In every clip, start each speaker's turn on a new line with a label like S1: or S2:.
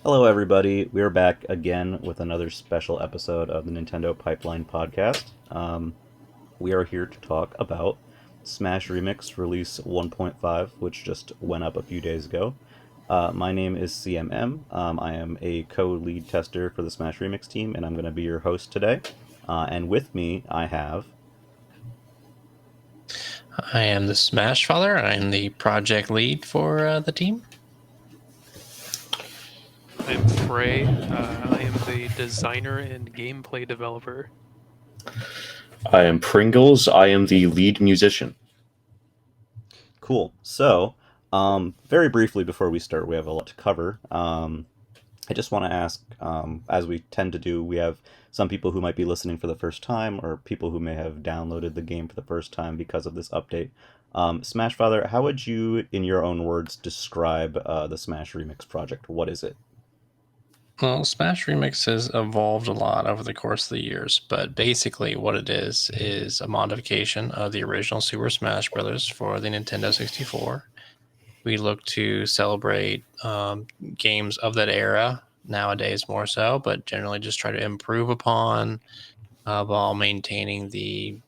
S1: Hello, everybody. We're back again with another special episode of the Nintendo Pipeline Podcast. We are here to talk about Smash Remix Release 1.5, which just went up a few days ago. My name is CMM. I am a co-lead tester for the Smash Remix team, and I'm going to be your host today. And with me, I have.
S2: I am the Smash Father. I'm the project lead for the team.
S3: I'm Fray. I am the designer and gameplay developer.
S4: I am Pringles. I am the lead musician.
S1: Cool. So, very briefly before we start, we have a lot to cover. I just want to ask, as we tend to do, we have some people who might be listening for the first time, or people who may have downloaded the game for the first time because of this update. Smash Father, how would you, in your own words, describe the Smash Remix project? What is it?
S2: Well, Smash Remix has evolved a lot over the course of the years, but basically what it is a modification of the original Super Smash Bros. For the Nintendo 64. We look to celebrate games of that era, nowadays more so, but generally just try to improve upon while maintaining the,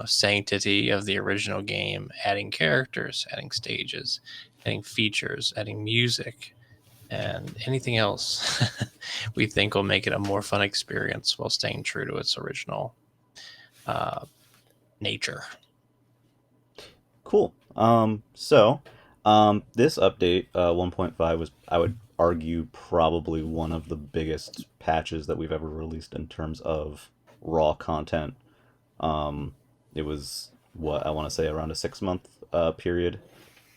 S2: sanctity of the original game, adding characters, adding stages, adding features, adding music, and anything else we think will make it a more fun experience while staying true to its original nature.
S1: Cool. This update, 1.5, was, I would argue, probably one of the biggest patches that we've ever released in terms of raw content. It was, what, I want to say around a 6 month period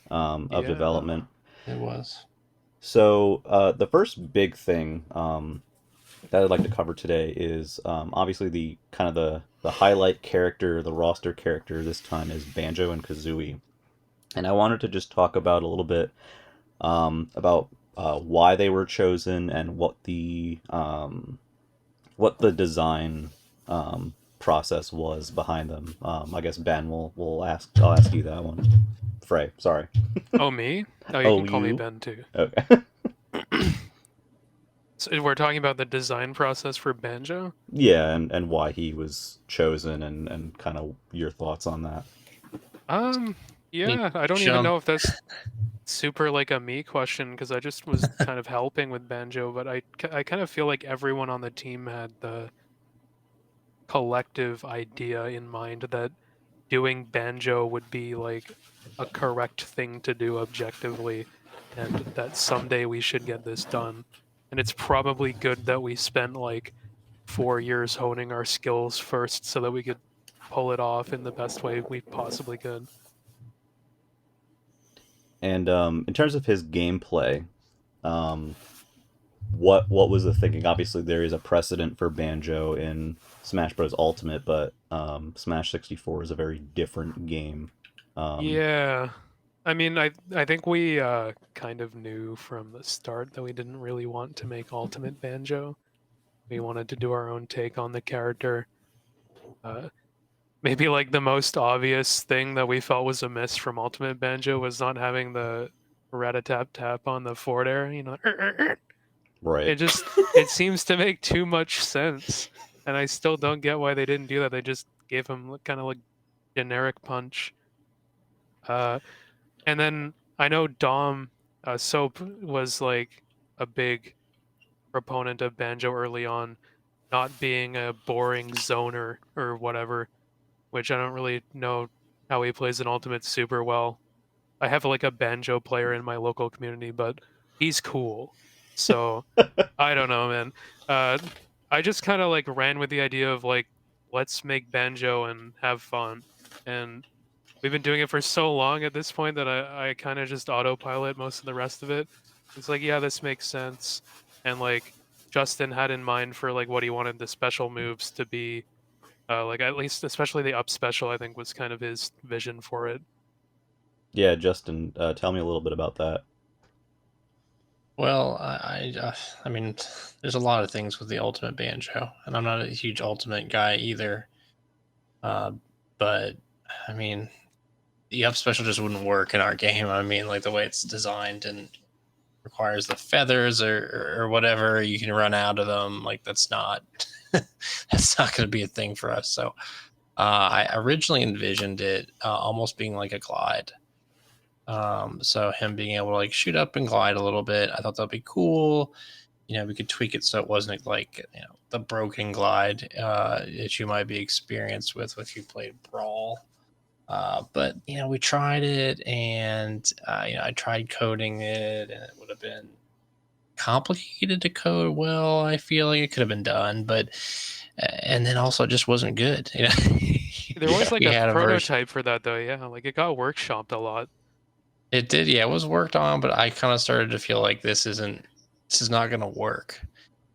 S1: of
S3: Yeah.
S1: development.
S2: It was.
S1: So, the first big thing that I'd like to cover today is obviously the kind of the highlight character, the roster character this time is Banjo and Kazooie. And I wanted to just talk about a little bit about why they were chosen and what the design process was behind them. I guess Ben will ask. I'll ask you that one. Fray, sorry.
S3: Oh, me? Oh, you
S1: Oh,
S3: can call me
S1: you?
S3: Ben too.
S1: Okay.
S3: So we're talking about the design process for Banjo?
S1: Yeah, and why he was chosen and kind of your thoughts on that.
S3: Yeah, I don't even know if that's super like a me question because I just was kind of helping with Banjo, but I kind of feel like everyone on the team had the collective idea in mind that doing Banjo would be like a correct thing to do objectively, and that someday we should get this done. And it's probably good that we spent like 4 years honing our skills first so that we could pull it off in the best way we possibly could.
S1: And in terms of his gameplay, um, what was the thinking? Obviously, there is a precedent for Banjo in Smash Bros. Ultimate, but Smash 64 is a very different game. Um,
S3: Yeah. I mean, I think we kind of knew from the start that we didn't really want to make Ultimate Banjo. We wanted to do our own take on the character. Uh, Maybe like the most obvious thing that we felt was a miss from Ultimate Banjo was not having the rat-a-tap tap on the forward air.
S1: right.
S3: It seems to make too much sense, and I still don't get why they didn't do that. They just gave him kind of like generic punch. Uh, and then I know Dom Soap was like a big proponent of Banjo early on, not being a boring zoner or whatever, which I don't really know how he plays an Ultimate super well. I have like a Banjo player in my local community, but he's cool. So I don't know, man. Uh, I just kind of like ran with the idea of like, let's make Banjo and have fun. And we've been doing it for so long at this point that I kind of just autopilot most of the rest of it. It's like, yeah, this makes sense. And like Justin had in mind for like what he wanted the special moves to be. Like at least especially the up special, I think was kind of his vision for it.
S1: Yeah, Justin, tell me a little bit about that.
S2: Well, I mean, there's a lot of things with the Ultimate Banjo, and I'm not a huge Ultimate guy either. Uh, but I mean, the up special just wouldn't work in our game. I mean, like the way it's designed and requires the feathers or whatever, you can run out of them. Like that's not that's not going to be a thing for us. So I originally envisioned it almost being like a glide. So him being able to like shoot up and glide a little bit, I thought that'd be cool. We could tweak it so it wasn't like the broken glide that you might be experienced with if you played Brawl. But we tried it, and I tried coding it, and it would have been complicated to code well. I feel like it could have been done, but and then also it just wasn't good.
S3: There was like
S2: We
S3: a
S2: had a version.
S3: prototype for that though, yeah. Like it got workshopped a lot.
S2: It did, yeah. It was worked on, but I kind of started to feel like this is not going to work.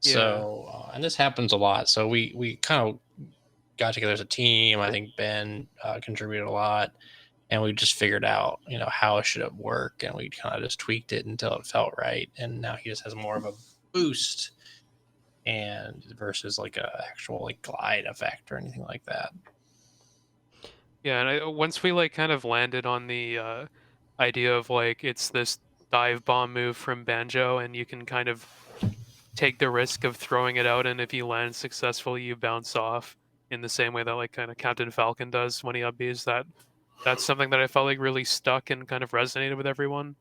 S3: Yeah.
S2: So, and this happens a lot. So we kind of got together as a team. I think Ben contributed a lot, and we just figured out, how should it work, and we kind of just tweaked it until it felt right. And now he just has more of a boost, and versus like a actual like glide effect or anything like that.
S3: Yeah, and once we like kind of landed on the idea of like it's this dive bomb move from Banjo, and you can kind of take the risk of throwing it out, and if you land successfully, you bounce off in the same way that like kind of Captain Falcon does when he upbeats. That's something that I felt like really stuck and kind of resonated with everyone.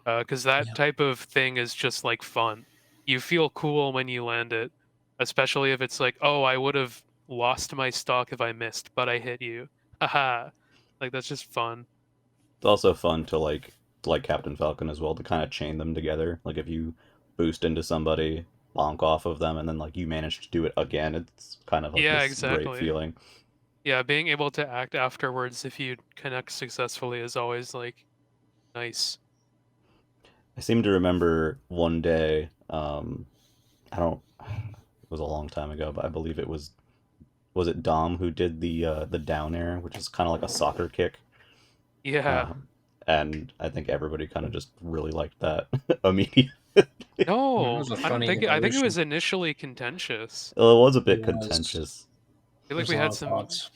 S3: Because that type of thing is just like fun. You feel cool when you land it, especially if it's like, oh, I would have lost my stock if I missed, but I hit you. Haha. Like that's just fun.
S1: It's also fun to like Captain Falcon as well, to kind of chain them together. Like if you boost into somebody, bonk off of them, and then like you manage to do it again, it's kind of like
S3: Yeah,
S1: this
S3: exactly.
S1: great feeling.
S3: Yeah, being able to act afterwards if you connect successfully is always like nice.
S1: I seem to remember one day, I don't, it was a long time ago, but I believe was it Dom who did the down air, which is kind of like a soccer kick.
S3: Yeah.
S1: And I think everybody kind of just really liked that immediately.
S3: No,
S2: was a
S3: I don't
S2: funny
S3: think I think it
S2: evolution.
S3: was initially contentious.
S1: Well, it was a bit
S2: It was.
S1: contentious.
S3: I feel like
S2: There's a lot of thoughts.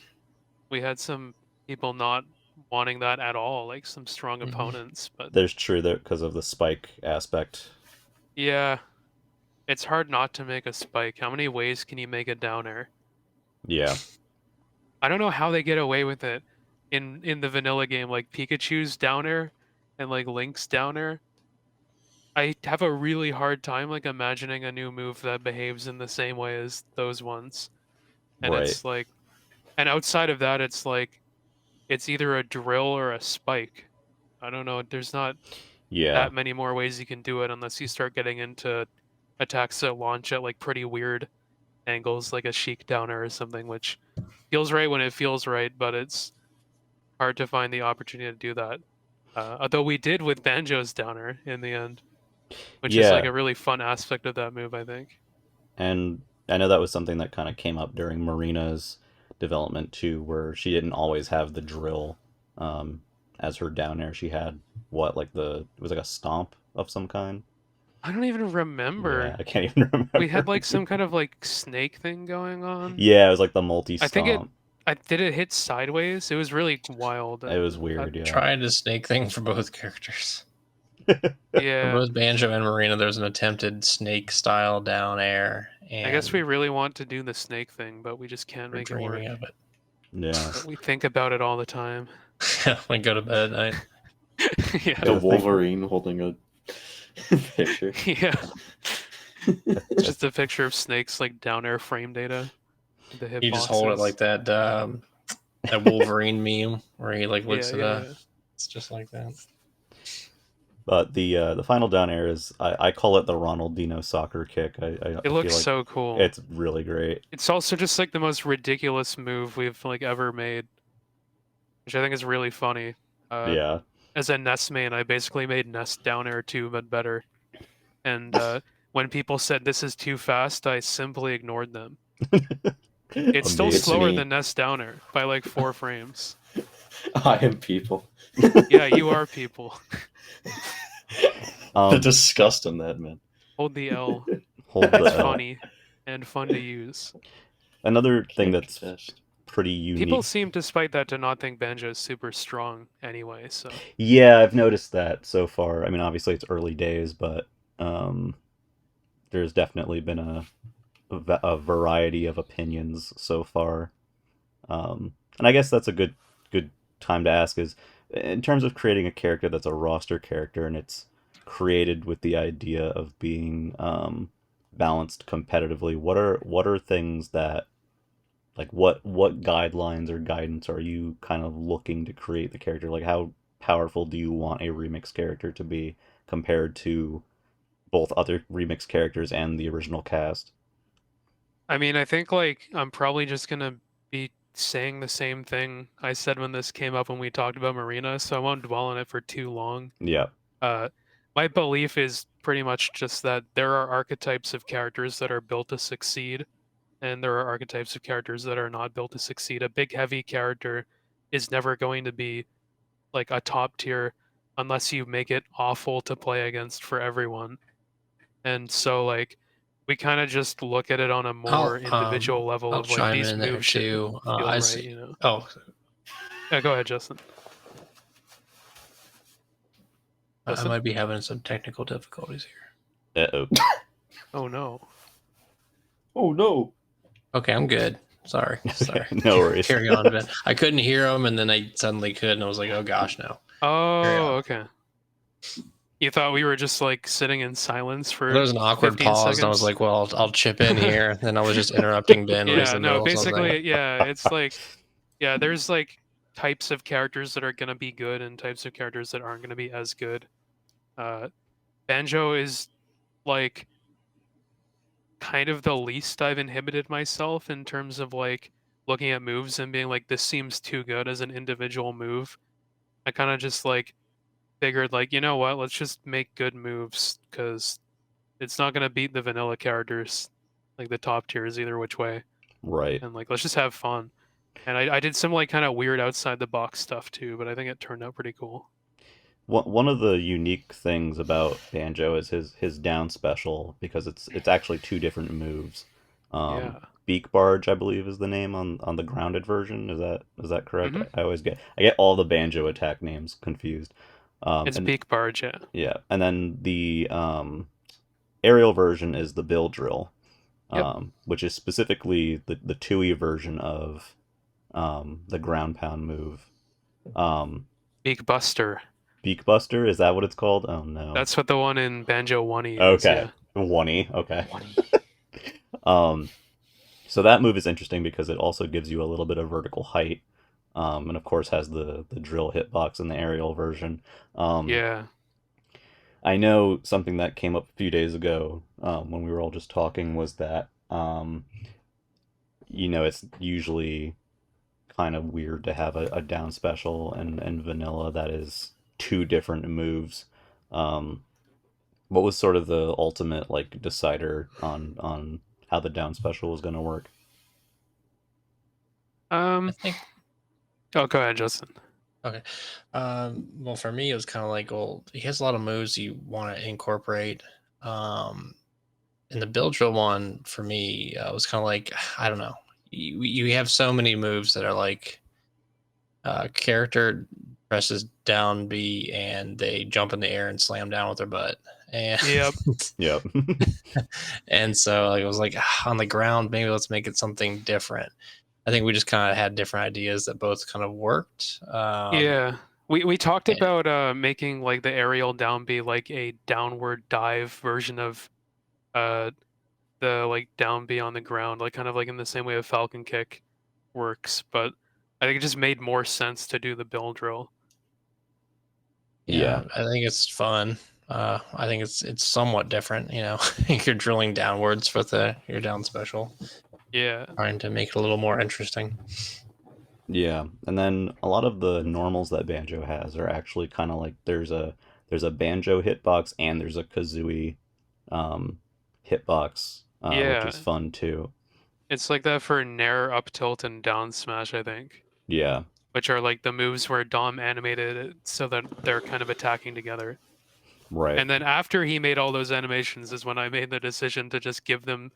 S3: we had some people not wanting that at all, like some strong
S2: Mhm.
S3: opponents, but
S1: There's true that because of the spike aspect.
S3: yeah, it's hard not to make a spike. How many ways can you make a down air?
S1: Yeah.
S3: I don't know how they get away with it in the vanilla game, like Pikachu's down air and like Link's down air. I have a really hard time like imagining a new move that behaves in the same way as those ones. And
S1: Right.
S3: it's like, and outside of that, it's like it's either a drill or a spike. I don't know. There's not
S1: Yeah.
S3: that many more ways you can do it unless you start getting into attacks that launch at like pretty weird angles, like a Sheik downer or something, which feels right when it feels right, but it's hard to find the opportunity to do that. Although we did with Banjo's downer in the end, which is like
S1: Yeah.
S3: a really fun aspect of that move, I think.
S1: And I know that was something that kind of came up during Marina's development too, where she didn't always have the drill as her down air. She had it was like a stomp of some kind.
S3: I don't even
S1: Yeah,
S3: remember.
S1: I can't even remember.
S3: We had like some kind of like snake thing going on.
S1: Yeah, it was like the multi
S3: I think
S1: stomp.
S3: did it hit sideways? It was really wild.
S1: It was weird, yeah.
S2: Tried a snake thing for both characters.
S3: Yeah.
S2: For both Banjo and Marina, there's an attempted snake style down air. And
S3: I guess we really want to do the snake thing, but we just can't
S2: we're
S3: make it work.
S2: dreaming of it.
S1: Yeah.
S3: But we think about it all the time.
S2: We go to bed at night.
S3: Yeah.
S4: The Wolverine holding a picture.
S3: Yeah. It's just a picture of snakes like down air frame data. The hit
S2: You just hold it
S3: boxes.
S2: like that Wolverine meme where he like looks
S3: Yeah,
S2: at
S3: yeah.
S2: It's just like that.
S1: But the final down air is I call it the Ronaldinho soccer kick. I
S3: It
S1: feel
S3: looks
S1: like
S3: so cool.
S1: it's really great.
S3: It's also just like the most ridiculous move we've like ever made, which I think is really funny.
S1: Yeah.
S3: As a Nest main, I basically made Nest down air too, but better. And when people said this is too fast, I simply ignored them. It's still
S1: Amazing.
S3: slower
S4: me.
S3: than Nest downer by like 4 frames.
S4: I am people.
S3: Yeah, you are people.
S4: The disgust in that, man.
S3: Hold the L.
S1: Hold the
S3: It's
S1: L.
S3: funny and fun to use.
S1: Another thing
S4: Can't
S1: that's
S4: contest.
S1: pretty unique.
S3: People seem, despite that, to not think Banjo is super strong anyway. So
S1: Yeah, I've noticed that so far. I mean, obviously it's early days, but um, there's definitely been a variety of opinions so far. And I guess that's a good time to ask is in terms of creating a character that's a roster character and it's created with the idea of being balanced competitively. What are things that like what guidelines or guidance are you kind of looking to create the character? Like how powerful do you want a remix character to be compared to both other remix characters and the original cast?
S3: I mean, I think like I'm probably just gonna be saying the same thing I said when this came up when we talked about Marina, so I won't dwell on it for too long.
S1: Yeah,
S3: Uh, my belief is pretty much just that there are archetypes of characters that are built to succeed, and there are archetypes of characters that are not built to succeed. A big, heavy character is never going to be like a top tier unless you make it awful to play against for everyone. And so, like, we kind of just look at it on a more individual level
S2: I'll
S3: of like
S2: chime
S3: these
S2: in there
S3: moves should
S2: too.
S3: feel
S2: I
S3: right,
S2: see.
S3: you know.
S2: Oh,
S3: Yeah, go ahead, Justin.
S2: I
S3: Justin?
S2: might be having some technical difficulties here.
S1: uh-oh.
S3: Oh no.
S4: Oh no!
S2: Okay, I'm good. Sorry.
S1: No worries.
S2: Carry on, Ben. I couldn't hear him, and then I suddenly could, and I was like, "Oh gosh, no." Carry on.
S3: Oh, okay. You thought we were just like sitting in silence for
S2: There was an awkward
S3: 15
S2: pause, and I was
S3: seconds?
S2: like, "Well, I'll chip in here." Then I was just interrupting Ben when he's
S3: Yeah,
S2: in the
S3: no,
S2: middle of something.
S3: basically, yeah, it's like, yeah, there's like types of characters that are gonna be good and types of characters that aren't gonna be as good. Uh, Banjo is like kind of the least I've inhibited myself in terms of like looking at moves and being like, this seems too good as an individual move. I kind of just like figured like, you know what, let's just make good moves because it's not gonna beat the vanilla characters, like the top tiers either which way.
S1: Right.
S3: And like let's just have fun. And I did some like kind of weird outside the box stuff too, but I think it turned out pretty cool.
S1: One of the unique things about Banjo is his down special because it's actually two different moves.
S3: Yeah.
S1: Beak Barge, I believe, is the name on the grounded version. Is that correct?
S3: Hmm.
S1: I get all the Banjo attack names confused.
S3: It's
S1: And
S3: Beak Barge, yeah.
S1: yeah, and then the aerial version is the Bill Drill,
S3: Yep.
S1: which is specifically the Tui version of the ground pound move. Um,
S3: Beak Buster.
S1: Beak Buster, is that what it's called? Oh no.
S3: That's what the one in Banjo 1 is,
S1: Okay.
S3: yeah.
S1: One-y. Okay. Um, so that move is interesting because it also gives you a little bit of vertical height, and of course has the drill hitbox in the aerial version.
S3: Yeah.
S1: I know something that came up a few days ago when we were all just talking was that it's usually kind of weird to have a down special and vanilla that is two different moves. Um, what was sort of the ultimate like decider on how the down special was going to work?
S2: I think.
S3: Oh, go ahead, Justin.
S2: Okay. Well, for me, it was kind of like, well, he has a lot of moves you want to incorporate. And the build drill one for me was kind of like, I don't know. You have so many moves that are like character presses down B and they jump in the air and slam down with their butt. And
S3: Yep.
S1: Yep.
S2: and so like, I was like, on the ground, maybe let's make it something different. I think we just kind of had different ideas that both kind of worked.
S3: Yeah. We talked
S2: and-
S3: about making like the aerial down be like a downward dive version of uh the like down B on the ground, like kind of like in the same way a Falcon Kick works, but I think it just made more sense to do the build drill.
S1: Yeah.
S2: I think it's fun. I think it's somewhat different. You're drilling downwards with your down special,
S3: Yeah.
S2: trying to make it a little more interesting.
S1: Yeah, and then a lot of the normals that Banjo has are actually kind of like there's a Banjo hitbox and there's a Kazooie um, hitbox, which
S3: Yeah.
S1: is fun too.
S3: It's like that for Nair, up tilt, and down smash, I think.
S1: Yeah,
S3: Which are like the moves where Dom animated it so that they're kind of attacking together.
S1: right.
S3: And then after he made all those animations is when I made the decision to just give them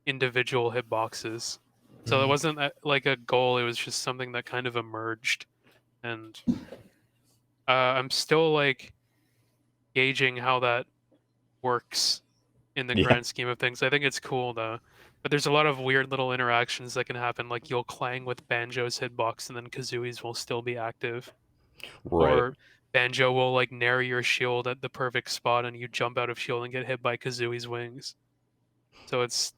S3: individual hitboxes. So it wasn't like a goal, it was just something that kind of emerged. And I'm still like gauging how that works in the
S1: Yeah,
S3: grand scheme of things. I think it's cool though. But there's a lot of weird little interactions that can happen, like you'll clang with Banjo's hitbox and then Kazooie's will still be active.
S1: right.
S3: Or Banjo will like nair your shield at the perfect spot and you jump out of shield and get hit by Kazooie's wings. So it's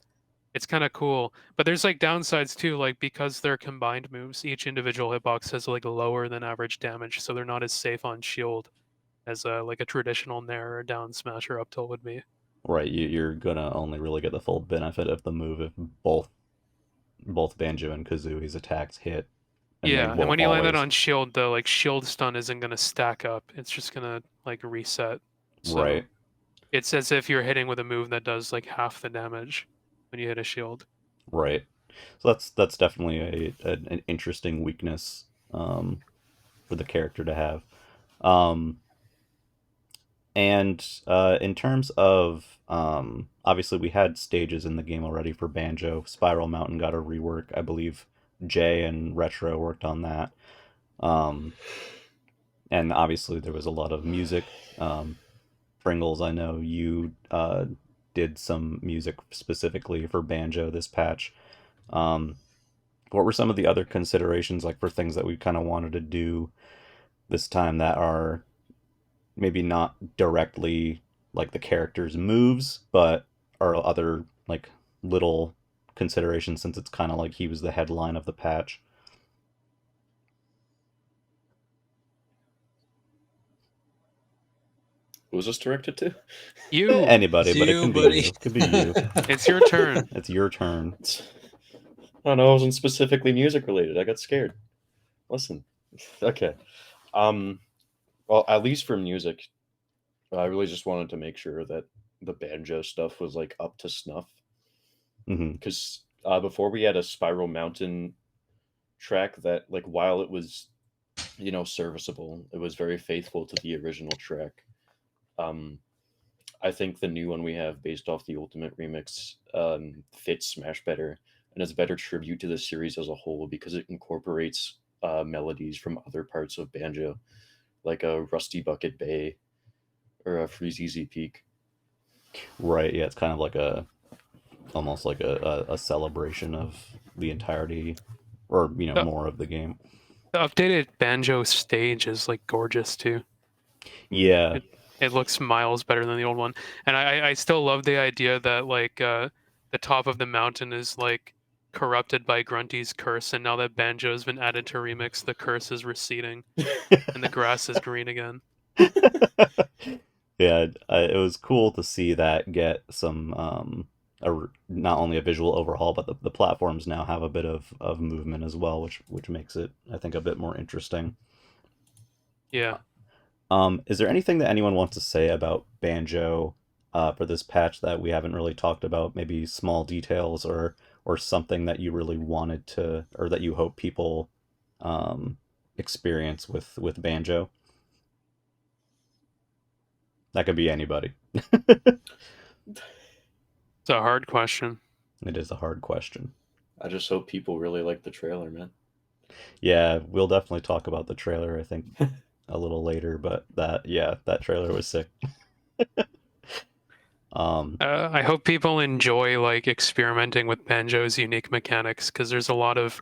S3: kind of cool. But there's like downsides too, like because they're combined moves, each individual hitbox has like lower than average damage, so they're not as safe on shield as like a traditional nair or down smash or up tilt would be.
S1: Right, you're gonna only really get the full benefit of the move if both Banjo and Kazooie's attacks hit, and they
S3: Yeah, and
S1: won't
S3: when you land that
S1: always.
S3: on shield, the like shield stun isn't gonna stack up. It's just gonna like reset. So
S1: Right,
S3: it's as if you're hitting with a move that does like half the damage when you hit a shield.
S1: right. So that's definitely an interesting weakness for the character to have. Um, and in terms of obviously we had stages in the game already for Banjo. Spiral Mountain got a rework, I believe. Jay and Retro worked on that. Um, and obviously there was a lot of music. Pringles, I know you did some music specifically for Banjo this patch. Um, what were some of the other considerations, like for things that we kind of wanted to do this time that are maybe not directly like the character's moves, but are other like little considerations since it's kind of like he was the headline of the patch?
S4: Who was this directed to?
S3: You,
S1: Anybody,
S2: It's
S1: but it
S2: you,
S1: can be
S2: buddy.
S1: you. It could be you.
S3: it's your turn.
S1: It's your turn.
S4: I don't know. It wasn't specifically music related. I got scared. Listen. Okay. Um. Well, at least for music, I really just wanted to make sure that the banjo stuff was like up to snuff.
S1: Hmm.
S4: Because before we had a Spiral Mountain track that, like, while it was, serviceable, it was very faithful to the original track. Um, I think the new one we have based off the Ultimate Remix fits Smash better and is a better tribute to the series as a whole because it incorporates melodies from other parts of Banjo, like a Rusty Bucket Bay or a Freezy Peak.
S1: Right. Yeah, it's kind of like a almost like a celebration of the entirety, or
S3: The,
S1: more of the game.
S3: the updated Banjo stage is like gorgeous too.
S1: Yeah.
S3: It it looks miles better than the old one, and I still love the idea that like the top of the mountain is like corrupted by Grunty's curse, and now that Banjo has been added to remix, the curse is receding and the grass is green again.
S1: Yeah, it was cool to see that get some not only a visual overhaul, but the platforms now have a bit of movement as well, which makes it, I think, a bit more interesting.
S3: Yeah.
S1: Is there anything that anyone wants to say about Banjo for this patch that we haven't really talked about? Maybe small details or something that you really wanted to, or that you hope people um, experience with Banjo? That could be anybody.
S3: It's a hard question.
S1: It is a hard question.
S4: I just hope people really like the trailer, man.
S1: Yeah, we'll definitely talk about the trailer, I think, a little later, but that trailer was sick. Um,
S3: I hope people enjoy like experimenting with Banjo's unique mechanics because there's a lot of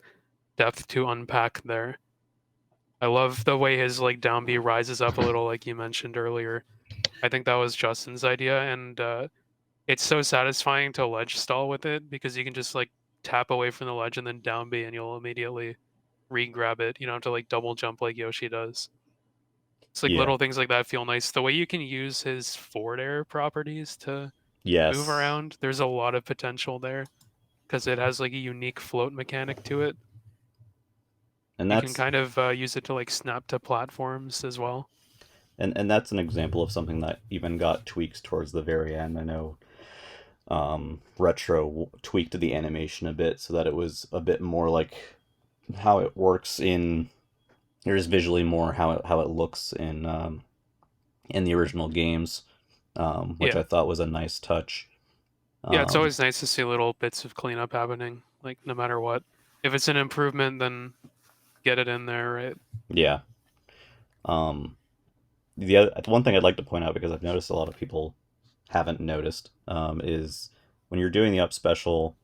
S3: depth to unpack there. I love the way his like down B rises up a little, like you mentioned earlier. I think that was Justin's idea, and it's so satisfying to ledge stall with it because you can just like tap away from the ledge and then down B, and you'll immediately re-grab it. You don't have to like double jump like Yoshi does. It's like
S1: yeah.
S3: little things like that feel nice. The way you can use his forward air properties to move
S1: Yes.
S3: around, there's a lot of potential there because it has like a unique float mechanic to it.
S1: And
S3: You can
S1: that's
S3: kind of use it to like snap to platforms as well.
S1: and that's an example of something that even got tweaks towards the very end. I know Retro tweaked the animation a bit so that it was a bit more like how it works in, or is visually more how it looks in the original games, which
S3: Yeah.
S1: I thought was a nice touch.
S3: Yeah, it's
S1: Um,
S3: always nice to see little bits of cleanup happening, like no matter what. if it's an improvement, then get it in there, right?
S1: Yeah. Um, the other one thing I'd like to point out, because I've noticed a lot of people haven't noticed, is when you're doing the up special,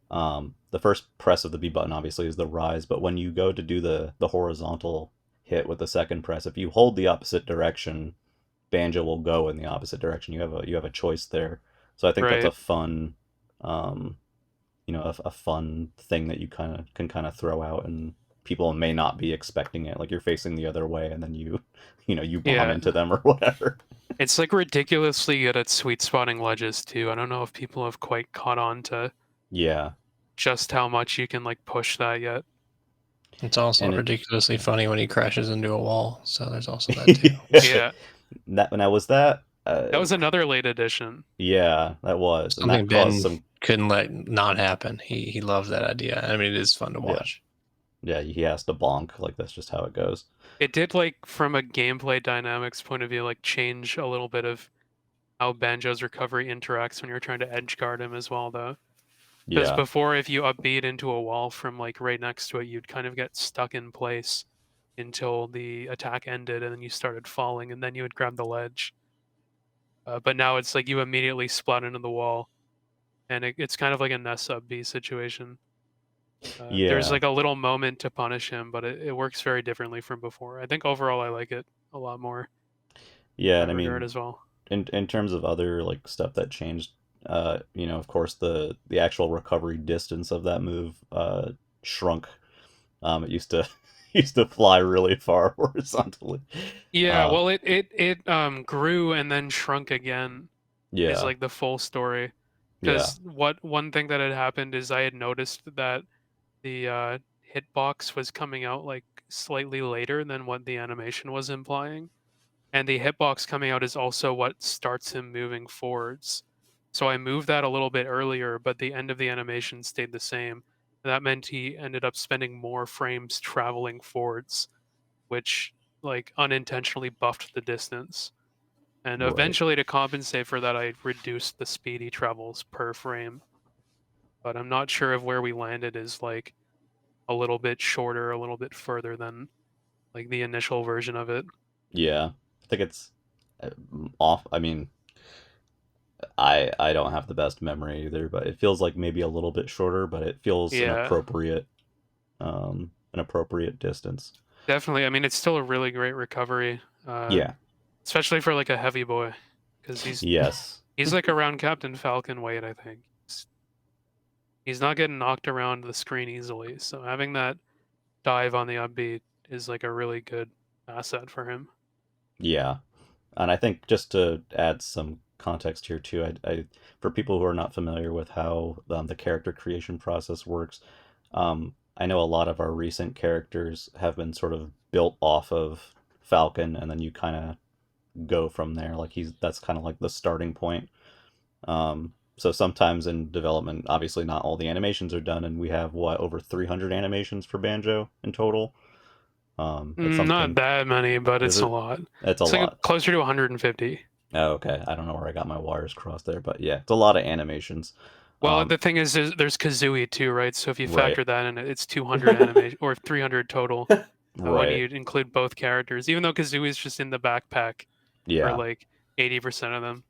S1: the first press of the B button obviously is the rise, but when you go to do the horizontal hit with the second press, if you hold the opposite direction, Banjo will go in the opposite direction. You have a choice there. So I think that's
S3: Right.
S1: a fun, a fun thing that you can kind of throw out, and people may not be expecting it. Like you're facing the other way, and then you bomb
S3: Yeah.
S1: into them or whatever.
S3: It's like ridiculously good at sweet spotting ledges too. I don't know if people have quite caught on to
S1: Yeah,
S3: just how much you can like push that yet.
S2: It's also
S1: and it.
S2: ridiculously funny when he crashes into a wall. So there's also that too.
S3: Yeah.
S1: That now was that.
S3: That was another late addition.
S1: Yeah, that was, and
S2: Something
S1: that caused
S2: Ben
S1: some.
S2: couldn't let not happen. He loves that idea. I mean, it is fun to
S1: Yeah,
S2: watch.
S1: yeah, he has to bonk. Like that's just how it goes.
S3: It did like from a gameplay dynamics point of view, like change a little bit of how Banjo's recovery interacts when you're trying to edge guard him as well, though. Because
S1: Yeah,
S3: before, if you upbeat into a wall from like right next to it, you'd kind of get stuck in place until the attack ended, and then you started falling, and then you would grab the ledge. But now it's like you immediately splat into the wall, and it's kind of like a Ness up B situation. There's
S1: yeah,
S3: like a little moment to punish him, but it works very differently from before. I think overall I like it a lot more
S1: yeah.
S3: in
S1: And
S3: that
S1: I
S3: regard
S1: mean,
S3: as well.
S1: in terms of other like stuff that changed, of course the actual recovery distance of that move shrunk. It used to used to fly really far horizontally.
S3: Yeah,
S1: Uh,
S3: well, it grew and then shrunk again is
S1: yeah,
S3: like the full story.
S1: yeah,
S3: Because what one thing that had happened is I had noticed that the hitbox was coming out like slightly later than what the animation was implying. And the hitbox coming out is also what starts him moving forwards. So I moved that a little bit earlier, but the end of the animation stayed the same. And that meant he ended up spending more frames traveling forwards, which like unintentionally buffed the distance. And
S1: right.
S3: eventually, to compensate for that, I reduced the speed he travels per frame. But I'm not sure if where we landed is like a little bit shorter, a little bit further than like the initial version of it.
S1: Yeah, I think it's uh, off. I mean, I don't have the best memory either, but it feels like maybe a little bit shorter, but it feels
S3: Yeah,
S1: an appropriate distance.
S3: definitely. I mean, it's still a really great recovery,
S1: Yeah.
S3: especially for like a heavy boy, because
S1: Yes.
S3: he's like around Captain Falcon weight, I think. He's not getting knocked around the screen easily, so having that dive on the upbeat is like a really good asset for him.
S1: Yeah. And I think just to add some context here too, for people who are not familiar with how the character creation process works, I know a lot of our recent characters have been sort of built off of Falcon, and then you kind of go from there. Like that's kind of like the starting point. So sometimes in development, obviously not all the animations are done, and we have what over 300 animations for Banjo in total. It's
S3: Not
S1: something.
S3: that many, but
S1: Is
S3: it's a
S1: it?
S3: lot.
S1: It's a
S3: It's like
S1: lot.
S3: closer to 150.
S1: Oh, okay. I don't know where I got my wires crossed there, but yeah, it's a lot of animations.
S3: Well,
S1: Um,
S3: the thing is, there's Kazooie too, right? So if you
S1: right,
S3: factor that in, it's 200 animation or 300 total when
S1: right,
S3: you include both characters. Even though Kazooie is just in the backpack for
S1: yeah,
S3: like 80% of them,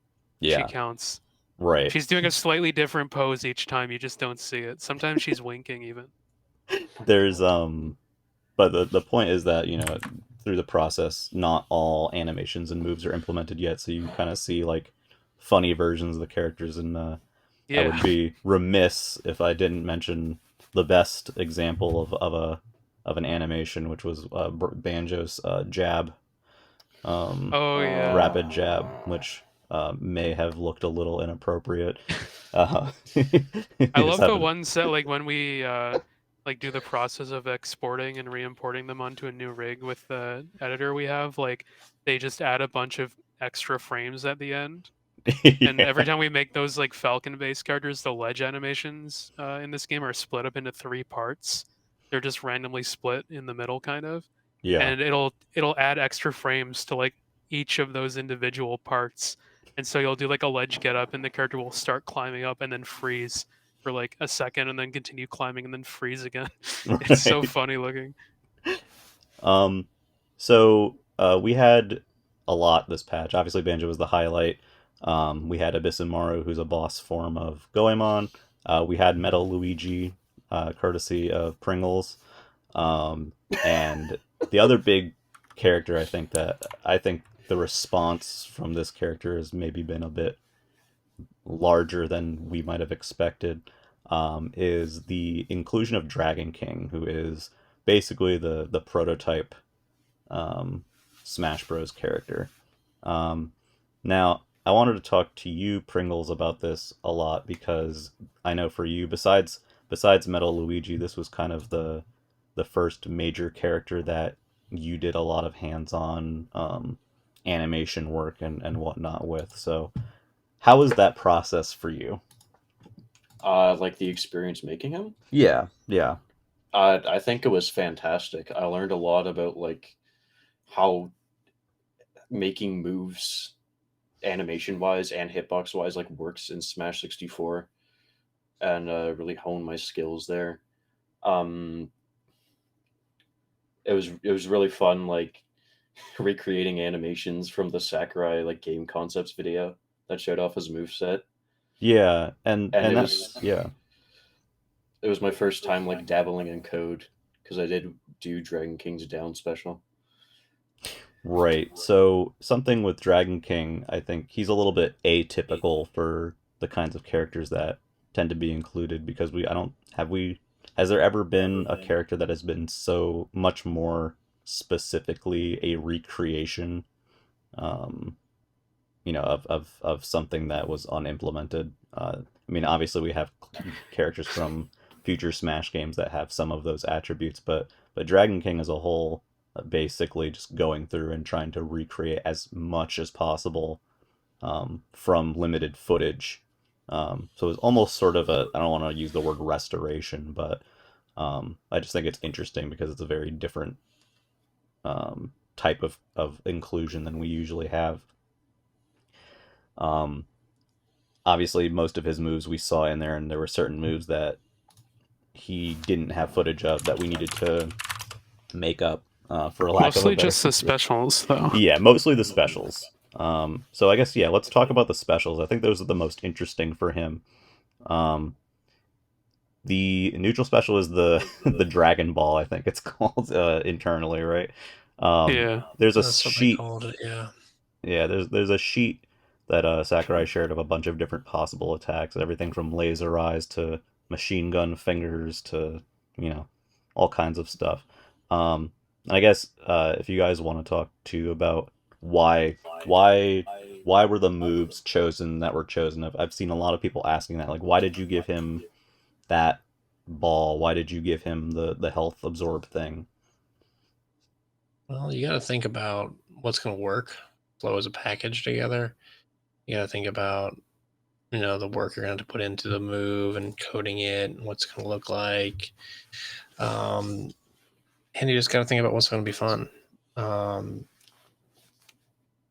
S3: she
S1: yeah,
S3: counts.
S1: right.
S3: She's doing a slightly different pose each time. You just don't see it. Sometimes she's winking even.
S1: There's but the point is that through the process, not all animations and moves are implemented yet, so you kind of see like funny versions of the characters, and I would
S3: Yeah.
S1: be remiss if I didn't mention the best example of an animation, which was Banjo's jab,
S3: Oh yeah.
S1: rapid jab, which may have looked a little inappropriate.
S3: I
S1: Just
S3: love the
S1: having,
S3: ones that like when we like do the process of exporting and re-importing them onto a new rig with the editor we have, like they just add a bunch of extra frames at the end. And every
S1: yeah,
S3: time we make those like Falcon-based characters, the ledge animations in this game are split up into three parts. They're just randomly split in the middle, kind of,
S1: yeah,
S3: and it'll add extra frames to like each of those individual parts. And so you'll do like a ledge get up, and the character will start climbing up and then freeze, for like a second and then continue climbing and then freeze again. It's so
S1: Right.
S3: funny looking.
S1: So we had a lot this patch. Obviously, Banjo was the highlight. We had Ebisumaru, who's a boss form of Goemon. We had Metal Luigi, courtesy of Pringles. And the other big character, I think the response from this character has maybe been a bit larger than we might have expected, is the inclusion of Dragon King, who is basically the prototype um, Smash Bros. Character. Um, Now, I wanted to talk to you, Pringles, about this a lot because I know for you, besides Metal Luigi, this was kind of the first major character that you did a lot of hands-on animation work and whatnot with. So, how was that process for you?
S4: Like the experience making him.
S1: Yeah, yeah,
S4: I think it was fantastic. I learned a lot about like how making moves animation wise and hitbox wise like works in Smash 64, and really hone my skills there. Um, it was really fun like recreating animations from the Sakurai like game concepts video that showed off his moveset.
S1: yeah,
S4: And
S1: and
S4: it
S1: that
S4: was
S1: yeah.
S4: it was my first time like dabbling in code because I did do Dragon King's down special.
S1: Right. So something with Dragon King, I think he's a little bit atypical for the kinds of characters that tend to be included because I don't have we has there ever been a character that has been so much more specifically a recreation um of something that was unimplemented. I mean, obviously we have characters from future Smash games that have some of those attributes, but Dragon King as a whole, basically just going through and trying to recreate as much as possible from limited footage. So it's almost sort of a, I don't want to use the word restoration, but I just think it's interesting because it's a very different type of inclusion than we usually have. Um, Obviously, most of his moves we saw in there, and there were certain moves that he didn't have footage of that we needed to make up, for a lack of a
S3: Mostly
S1: better.
S3: just the specials, though.
S1: Yeah, mostly the specials. So I guess, yeah, let's talk about the specials. I think those are the most interesting for him. Um, the neutral special is the the Dragon Ball, I think it's called internally, right?
S3: Yeah.
S1: There's a
S2: That's what they
S1: sheet.
S2: called it. Yeah.
S1: Yeah, there's a sheet that Sakurai shared of a bunch of different possible attacks, everything from laser eyes to machine gun fingers to, you know, all kinds of stuff. And I guess if you guys want to talk too about why why why were the moves chosen that were chosen? I've seen a lot of people asking that, like, why did you give him that ball? Why did you give him the health absorb thing?
S2: Well, you got to think about what's going to work, flow as a package together. You got to think about, the work you're going to have to put into the move and coding it and what's going to look like. And you just got to think about what's going to be fun.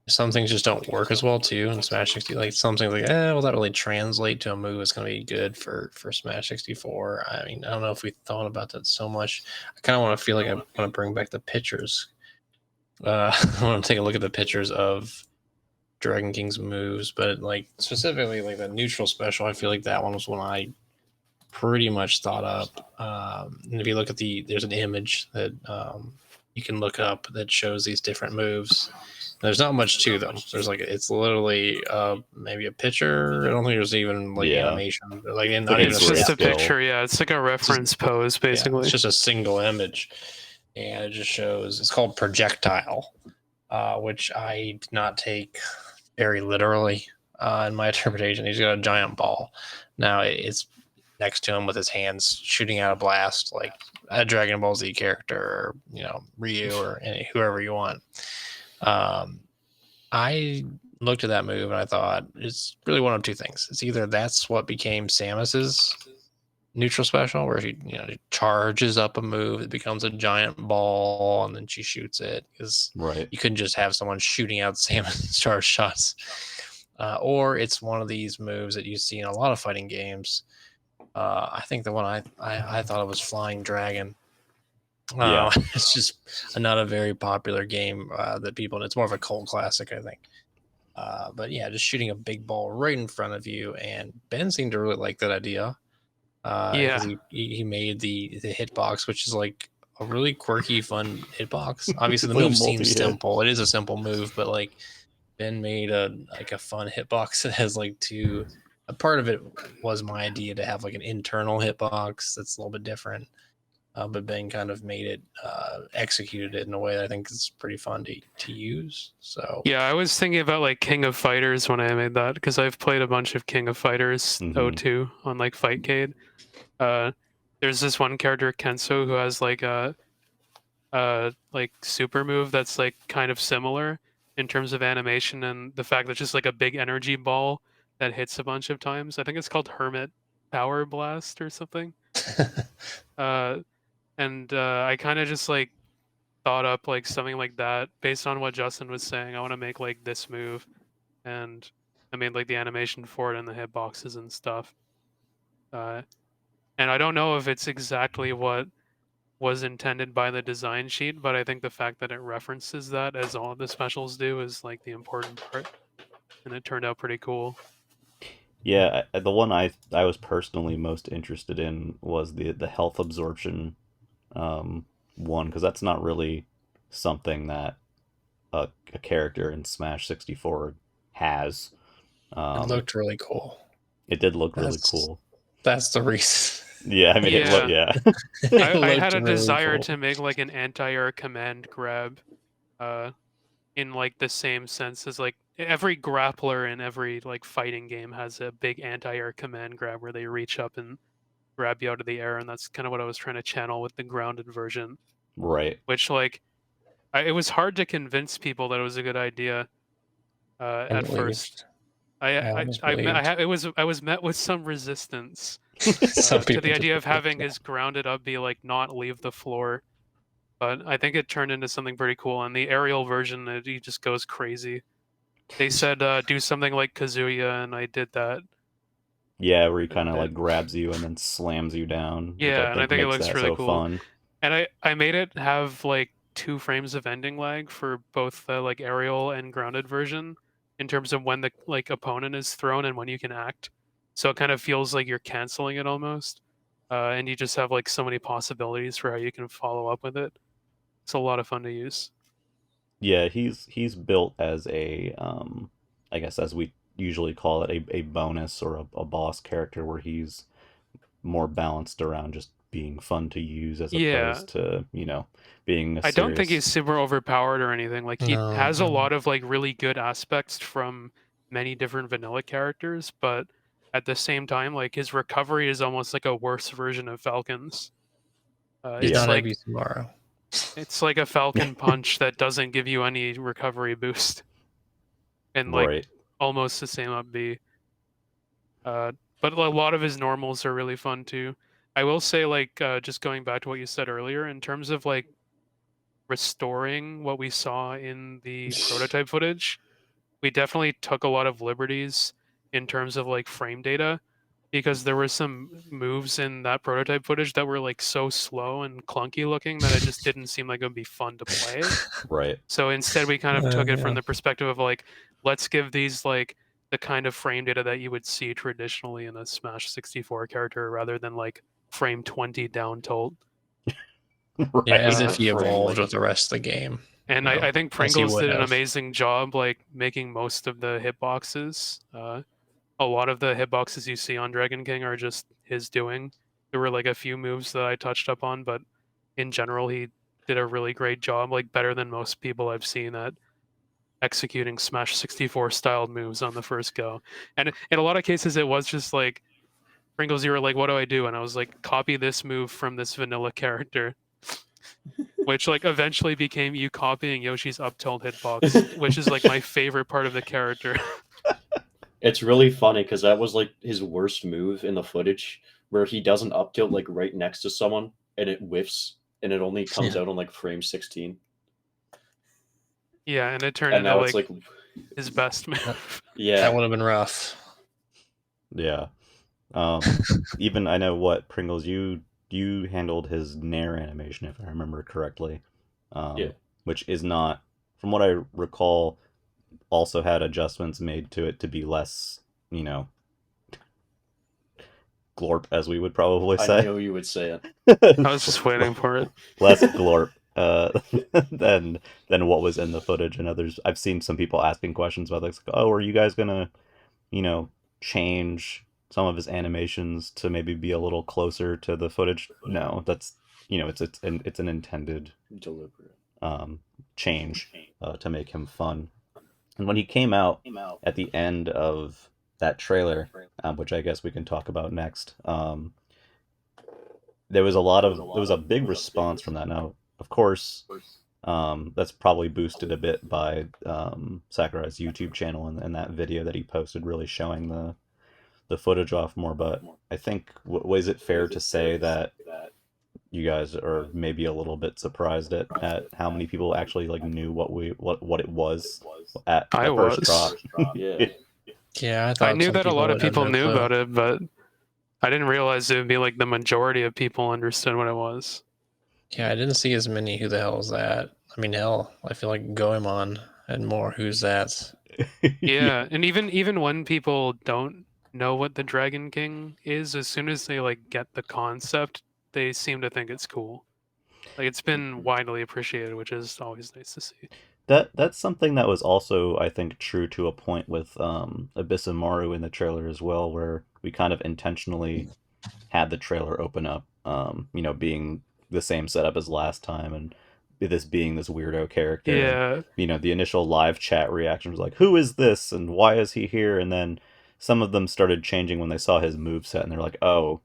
S2: Some things just don't work as well too in Smash 60. Like some things like, will that really translate to a move that's going to be good for Smash 64? I mean, I don't know if we thought about that so much. I kind of want to feel like I want to bring back the pictures. I want to take a look at the pictures of Dragon King's moves, but like specifically like the neutral special, I feel like that one was one I pretty much thought up. And if you look at there's an image that you can look up that shows these different moves. There's not much to them. There's like it's literally maybe a picture. I don't think there's even like
S1: Yeah.
S2: animation. Like
S1: It's
S2: not
S1: like a
S2: even
S3: It's just a
S1: grayscale.
S3: picture, yeah. It's like a reference pose,
S2: Yeah,
S3: basically.
S2: it's just a single image, and it just shows. It's called projectile, which I did not take very literally in my interpretation. He's got a giant ball. Now it's next to him with his hands shooting out a blast like a Dragon Ball Z character, or Ryu or whoever you want. I looked at that move and I thought it's really one of two things. It's either that's what became Samus's neutral special, where she charges up a move, it becomes a giant ball, and then she shoots it, because
S1: Right.
S2: you couldn't just have someone shooting out Samus charge shots. Or it's one of these moves that you see in a lot of fighting games I think the one I thought it was Flying Dragon.
S1: Yeah.
S2: It's just not a very popular game that people. It's more of a cult classic, I think. But yeah, just shooting a big ball right in front of you, and Ben seemed to really like that idea because
S3: Yeah.
S2: he made the hitbox, which is like a really quirky, fun hitbox. Obviously, the
S1: It's like a
S2: move seems
S1: multi-hit.
S2: simple. It is a simple move, but like Ben made a fun hitbox that has like two. A part of it was my idea to have like an internal hitbox that's a little bit different. But Ben kind of made it, executed it in a way that I think is pretty fun to use. So
S3: Yeah, I was thinking about like King of Fighters when I made that because I've played a bunch of King of Fighters
S1: Mhm.
S3: 02 on like Fightcade. There's this one character Kenso who has like a like super move that's like kind of similar in terms of animation and the fact that it's just like a big energy ball that hits a bunch of times. I think it's called Hermit Power Blast or something. Uh, and I kind of just like thought up like something like that based on what Justin was saying. I want to make like this move, and I made like the animation for it and the hitboxes and stuff. And I don't know if it's exactly what was intended by the design sheet, but I think the fact that it references that as all of the specials do is like the important part, and it turned out pretty cool.
S1: Yeah, the one I was personally most interested in was the health absorption one, because that's not really something that a character in Smash 64 has.
S2: it looked really cool.
S1: It did look really
S2: That's
S1: cool.
S2: that's the reason.
S1: Yeah, I mean,
S3: Yeah.
S1: yeah.
S3: I had a desire to make like an anti-air command grab, in like the same sense as like every grappler in every like fighting game has a big anti-air command grab where they reach up and grab you out of the air, and that's kind of what I was trying to channel with the grounded version.
S1: Right.
S3: Which like it was hard to convince people that it was a good idea at first. I was met with some resistance
S2: Some
S3: to
S2: people
S3: the
S2: just
S3: idea of having his grounded up be like not leave the floor, but I think it turned into something pretty cool. And the aerial version, he just goes crazy. They said do something like Kazuya, and I did that.
S1: Yeah, where he kind of
S3: And
S1: like grabs you and then slams you down, which I
S3: yeah, and I
S1: think
S3: think it
S1: makes
S3: looks
S1: that
S3: really
S1: so
S3: cool.
S1: fun.
S3: And I made it have like 2 frames of ending lag for both the like aerial and grounded version in terms of when the like opponent is thrown and when you can act. So it kind of feels like you're canceling it almost. And you just have like so many possibilities for how you can follow up with it. It's a lot of fun to use.
S1: Yeah, he's built as I guess as we usually call it, a bonus or a boss character, where he's more balanced around just being fun to use as
S3: Yeah,
S1: opposed to, being a
S3: I don't think
S1: serious.
S3: he's super overpowered or anything. Like he
S2: No,
S3: has a lot of like really good aspects from many different vanilla characters, but at the same time, like his recovery is almost like a worse version of Falcon's.
S2: he's
S1: Yeah.
S3: It's
S2: not
S3: like
S2: Ebisumaru.
S3: it's like a Falcon punch that doesn't give you any recovery boost, and like
S1: Right.
S3: almost the same up B. But a lot of his normals are really fun too. I will say, like, just going back to what you said earlier, in terms of like restoring what we saw in the prototype footage, we definitely took a lot of liberties in terms of like frame data because there were some moves in that prototype footage that were like so slow and clunky looking that it just didn't seem like it would be fun to play.
S1: Right.
S3: So instead we kind of took it from
S2: Yeah.
S3: the perspective of like, let's give these like the kind of frame data that you would see traditionally in a Smash 64 character rather than like frame 20 down tilt.
S2: Yeah, as
S1: Right.
S2: if he
S4: Frame,
S2: evolved
S4: like-
S2: with the rest of the game.
S3: And
S2: You know,
S3: I think
S2: as he
S3: Pringles
S2: would
S3: did an
S2: have.
S3: amazing job like making most of the hitboxes. A lot of the hitboxes you see on Dragon King are just his doing. There were like a few moves that I touched up on, but in general he did a really great job, like better than most people I've seen at executing Smash 64 styled moves on the first go. And in a lot of cases it was just like Pringles, you were like, what do I do? And I was like, copy this move from this vanilla character. Which like eventually became you copying Yoshi's up tilt hitbox, which is like my favorite part of the character.
S4: It's really funny because that was like his worst move in the footage, where he does an up tilt like right next to someone and it whiffs and it only comes
S2: Yeah.
S4: out on like frame 16.
S3: Yeah, and it turned
S4: And
S3: into
S4: now it's like,
S3: his best move.
S4: yeah,
S2: That would have been rough.
S1: Yeah. Even I know what Pringles you handled his Nair animation if I remember correctly,
S4: Yeah.
S1: which is not, from what I recall, also had adjustments made to it to be less, you know, glorp as we would probably
S4: I
S1: say.
S4: knew you would say it.
S3: I was just waiting for it.
S1: Less glorp than what was in the footage. And others, I've seen some people asking questions about this, like, oh, are you guys gonna, you know, change some of his animations to maybe be a little closer to the footage? No, that's, you know, it's an intended
S4: Deliberate.
S1: change to make him fun. And when he came out at the end of that trailer, which I guess we can talk about next, there was a big response from that. Now, of course, that's probably boosted a bit by Sakurai's YouTube channel and that video that he posted, really showing the footage off more. But I think, was it fair to say that you guys are maybe a little bit surprised at how many people actually like knew what it was at
S3: I
S1: the first
S3: was.
S1: drop?
S4: Yeah.
S2: Yeah, I
S3: I
S2: thought
S3: knew
S2: some
S3: that a lot of
S2: would have
S3: people
S2: no
S3: knew
S2: clue.
S3: about it, but I didn't realize it would be like the majority of people understood what it was.
S2: Yeah, I didn't see as many. Who the hell is that? I mean, hell, I feel like Goemon and more. Who's that?
S3: Yeah, and even when people don't know what the Dragon King is, as soon as they like get the concept, they seem to think it's cool. Like it's been widely appreciated, which is always nice to see.
S1: That's something that was also, I think, true to a point with Ebisumaru in the trailer as well, where we kind of intentionally had the trailer open up, you know, being the same setup as last time, and this being this weirdo character, and
S3: Yeah,
S1: you know, the initial live chat reaction was like, "Who is this? And why is he here?" And then some of them started changing when they saw his moveset, and they're like, "Oh,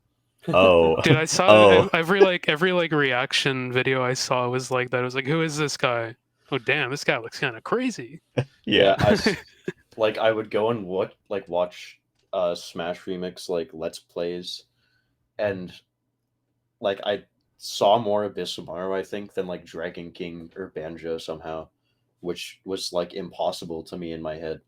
S1: oh,
S3: dude, I saw
S1: oh,
S3: every reaction video I saw was like that. It was like, who is this guy? Oh damn, this guy looks kind of crazy.
S1: yeah,
S4: Like I would go and watch Smash Remix like Let's Plays, and like I saw more Abyssumaru, I think, than like Dragon King or Banjo somehow, which was like impossible to me in my head.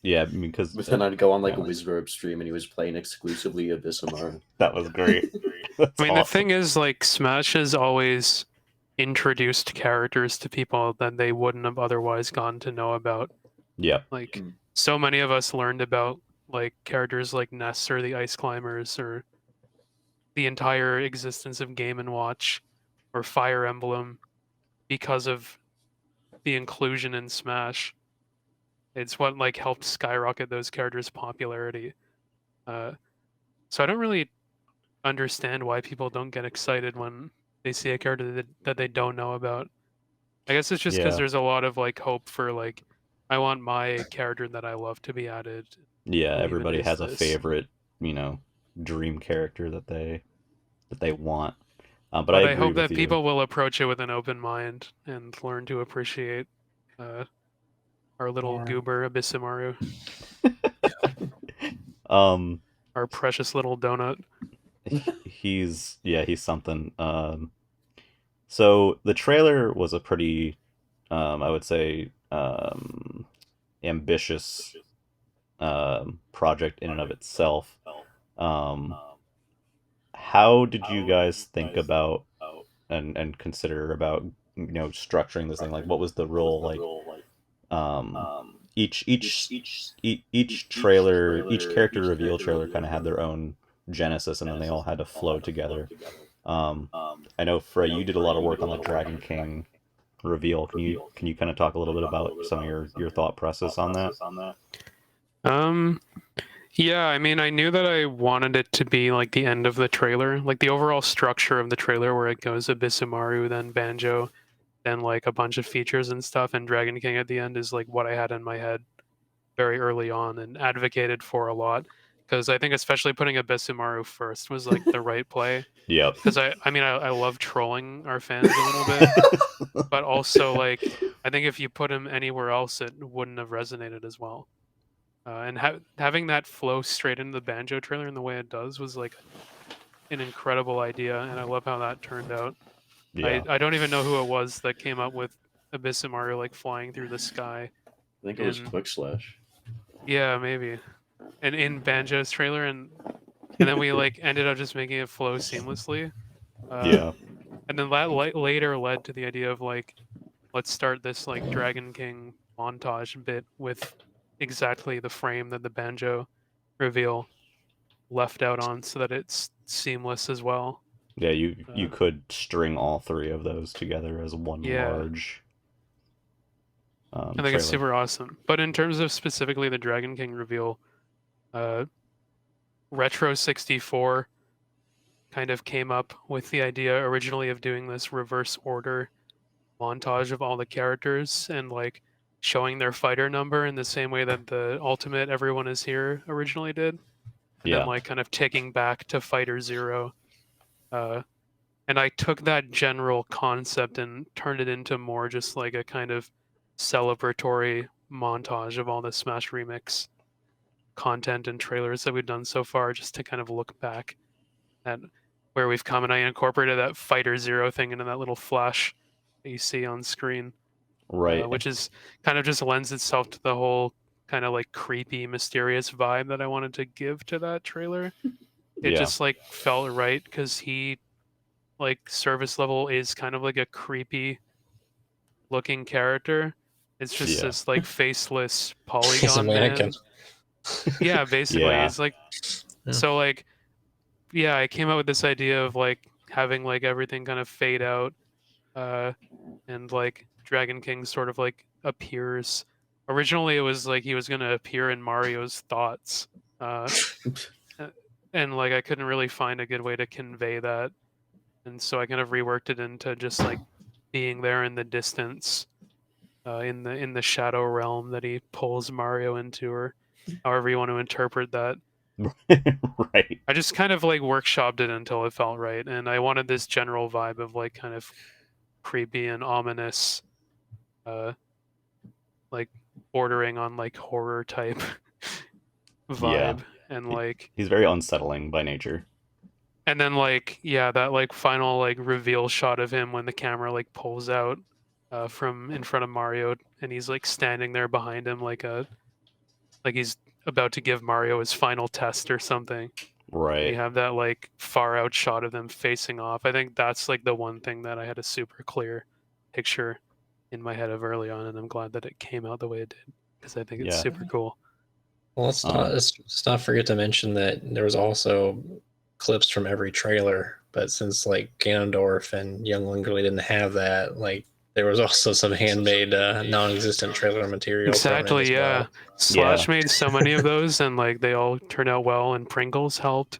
S1: yeah," I mean, because
S4: But then I'd go on like a Wizrobe stream and he was playing exclusively Abyssumaru.
S1: that was great. That's
S3: I mean, the
S1: awesome.
S3: thing is, like, Smash has always introduced characters to people that they wouldn't have otherwise gone to know about.
S1: Yeah,
S3: Like,
S4: Mm.
S3: so many of us learned about like characters like Ness or the Ice Climbers or the entire existence of Game and Watch or Fire Emblem because of the inclusion in Smash. It's what like helped skyrocket those characters' popularity. So I don't really understand why people don't get excited when they see a character that they don't know about. I guess it's just because
S1: yeah,
S3: there's a lot of like hope for like I want my character that I love to be added.
S1: yeah.
S3: Who even
S1: Everybody
S3: is
S1: has a
S3: this?
S1: favorite, you know, dream character that they want. But I
S3: But I
S1: agree
S3: hope
S1: with
S3: that
S1: you.
S3: people will approach it with an open mind and learn to appreciate uh, our little goober Abyssumaru,
S1: um,
S3: our precious little donut.
S1: he's something. So the trailer was a pretty, I would say, ambitious project in and of itself. Um, how did you guys think about and consider about, you know, structuring this thing? Like, what was the role like? Um, each trailer, each character reveal trailer kind of had their own genesis, and then they all had to flow together. Um, I know Fray, you did a lot of work on the Dragon King reveal. Can you kind of talk a little bit about some of your thought process on that?
S3: Um, yeah, I mean, I knew that I wanted it to be like the end of the trailer, like the overall structure of the trailer where it goes Abyssumaru, then Banjo, then like a bunch of features and stuff, and Dragon King at the end is like what I had in my head very early on and advocated for a lot. Because I think especially putting Abyssumaru first was like the right play.
S1: Yep.
S3: Because I mean, I love trolling our fans a little bit, but also like I think if you put him anywhere else, it wouldn't have resonated as well. And having that flow straight into the Banjo trailer in the way it does was like an incredible idea, and I love how that turned out.
S1: Yeah.
S3: I don't even know who it was that came up with Abyssumaru like flying through the sky.
S4: I think it was
S3: And
S4: Quick Slash.
S3: yeah, maybe. and in Banjo's trailer, and then we like ended up just making it flow seamlessly.
S1: Yeah.
S3: And then that later led to the idea of like, let's start this like Dragon King montage bit with exactly the frame that the Banjo reveal left out on, so that it's seamless as well.
S1: Yeah, you
S3: Uh,
S1: could string all three of those together as one
S3: yeah,
S1: large
S3: I think it's
S1: trailer.
S3: super awesome. But in terms of specifically the Dragon King reveal, uh, Retro 64 kind of came up with the idea originally of doing this reverse order montage of all the characters and like showing their fighter number in the same way that the Ultimate Everyone Is Here originally did, and then
S1: Yeah.
S3: like kind of ticking back to Fighter Zero. Uh, and I took that general concept and turned it into more just like a kind of celebratory montage of all the Smash Remix content and trailers that we've done so far, just to kind of look back at where we've come. And I incorporated that Fighter Zero thing into that little flash that you see on screen,
S1: Right.
S3: which is kind of just lends itself to the whole kind of like creepy, mysterious vibe that I wanted to give to that trailer. It
S1: Yeah.
S3: just like felt right because he like service level is kind of like a creepy looking character. It's just
S1: Yeah.
S3: this like faceless
S2: He's a
S3: polygon
S2: mannequin.
S3: man. Yeah, basically.
S1: Yeah.
S3: It's like
S2: Yeah.
S3: so like yeah, I came up with this idea of like having like everything kind of fade out, uh, and like Dragon King sort of like appears. Originally, it was like he was gonna appear in Mario's thoughts, uh, and like I couldn't really find a good way to convey that, and so I kind of reworked it into just like being there in the distance, in the shadow realm that he pulls Mario into, or however you want to interpret that.
S1: Right.
S3: I just kind of like workshopped it until it felt right, and I wanted this general vibe of like kind of creepy and ominous, uh, like bordering on like horror type
S1: Yeah.
S3: vibe, and
S1: He,
S3: like,
S1: he's very unsettling by nature.
S3: and then like yeah, that like final like reveal shot of him when the camera like pulls out, from in front of Mario, and he's like standing there behind him like he's about to give Mario his final test or something. And you
S1: Right.
S3: have that like far out shot of them facing off. I think that's like the one thing that I had a super clear picture in my head of early on, and I'm glad that it came out the way it did because I think it's
S1: Yeah.
S3: super cool.
S2: Well,
S1: Um,
S2: let's not forget to mention that there was also clips from every trailer, but since like Ganondorf and Young Link really didn't have that, like there was also some handmade, non-existent trailer material thrown in
S3: Exactly,
S2: as
S3: yeah.
S2: well.
S3: Slash
S1: Yeah.
S3: made so many of those, and like they all turned out well. And Pringles helped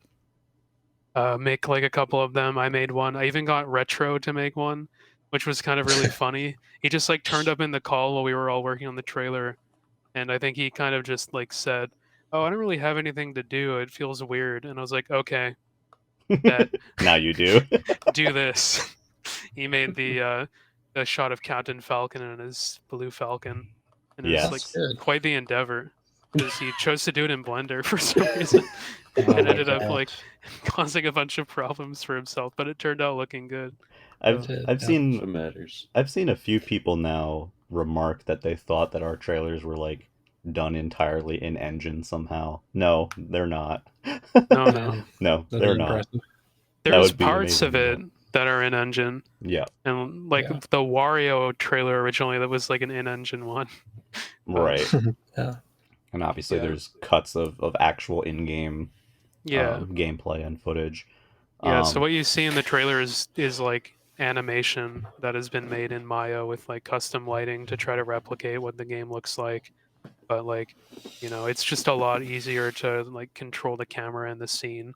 S3: make like a couple of them. I made one. I even got Retro to make one, which was kind of really funny. He just like turned up in the call while we were all working on the trailer, and I think he kind of just like said, "Oh, I don't really have anything to do. It feels weird." And I was like, "Okay, bet
S1: Now you do.
S3: do this." He made the shot of Captain Falcon and his blue falcon, and it was like
S2: That's
S1: Yes.
S2: good.
S3: quite the endeavor because he chose to do it in Blender for some reason,
S2: Oh
S3: and
S2: my
S3: ended up like
S2: gosh.
S3: causing a bunch of problems for himself. But it turned out looking good.
S1: I've
S3: So
S1: I've
S2: Yeah.
S1: seen
S4: What matters?
S1: I've seen a few people now remark that they thought that our trailers were like done entirely in engine somehow. No, they're not.
S3: no, no,
S2: Man,
S1: No,
S2: that'd
S1: they're
S2: be
S1: not.
S2: impressive.
S1: That
S3: there's
S1: would be
S3: parts of
S1: amazing.
S3: it that are in engine,
S1: Yeah.
S3: and like
S2: Yeah.
S3: the Wario trailer originally that was like an in-engine one.
S1: Right.
S2: Yeah.
S1: And obviously
S3: Yeah.
S1: there's cuts of actual in-game
S3: Yeah,
S1: gameplay and footage.
S3: yeah. So
S1: Um,
S3: what you see in the trailer is like animation that has been made in Maya with like custom lighting to try to replicate what the game looks like. But like, it's just a lot easier to like control the camera and the scene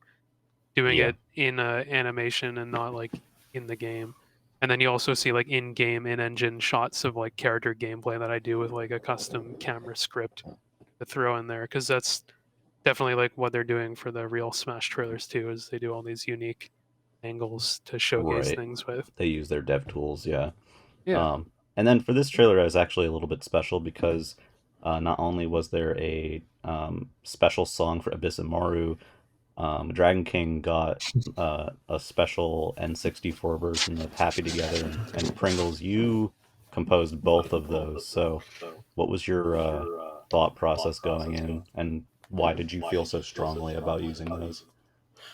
S3: doing
S1: yeah.
S3: it in animation and not like in the game. And then you also see like in-game in-engine shots of like character gameplay that I do with like a custom camera script to throw in there, because that's definitely like what they're doing for the real Smash trailers too, is they do all these unique angles to showcase
S1: Right.
S3: things with.
S1: They use their dev tools, yeah.
S3: Yeah.
S1: And then for this trailer, it was actually a little bit special because not only was there a special song for Ebisumaru, Dragon King got a special N64 version of Happy Together, and Pringles, you composed both of those. So, what was your thought process going in, and why did you feel so strongly about using those?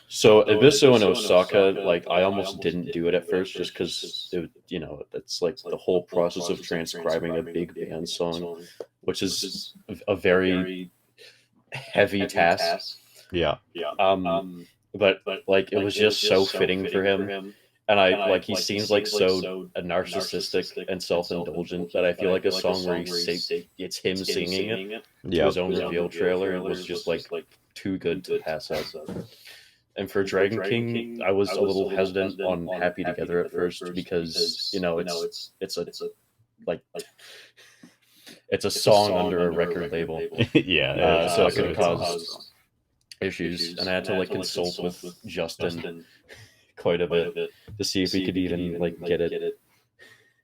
S4: So Ibisu and Osaka, like I almost didn't do it at first just because it's like the whole process of transcribing a big band song, which is a very heavy task.
S1: Yeah.
S4: But like it was just so fitting for him. And I like he seems like so narcissistic and self-indulgent that I feel like a song where it's him singing it to
S1: Yeah.
S4: his own reveal trailer was just like too good to pass up. And for Dragon King, I was a little hesitant on Happy Together at first because like it's a song under a record label,
S1: Yeah.
S4: so it could cause issues, and I had to like consult with Justin quite a bit to see if we could even like get it.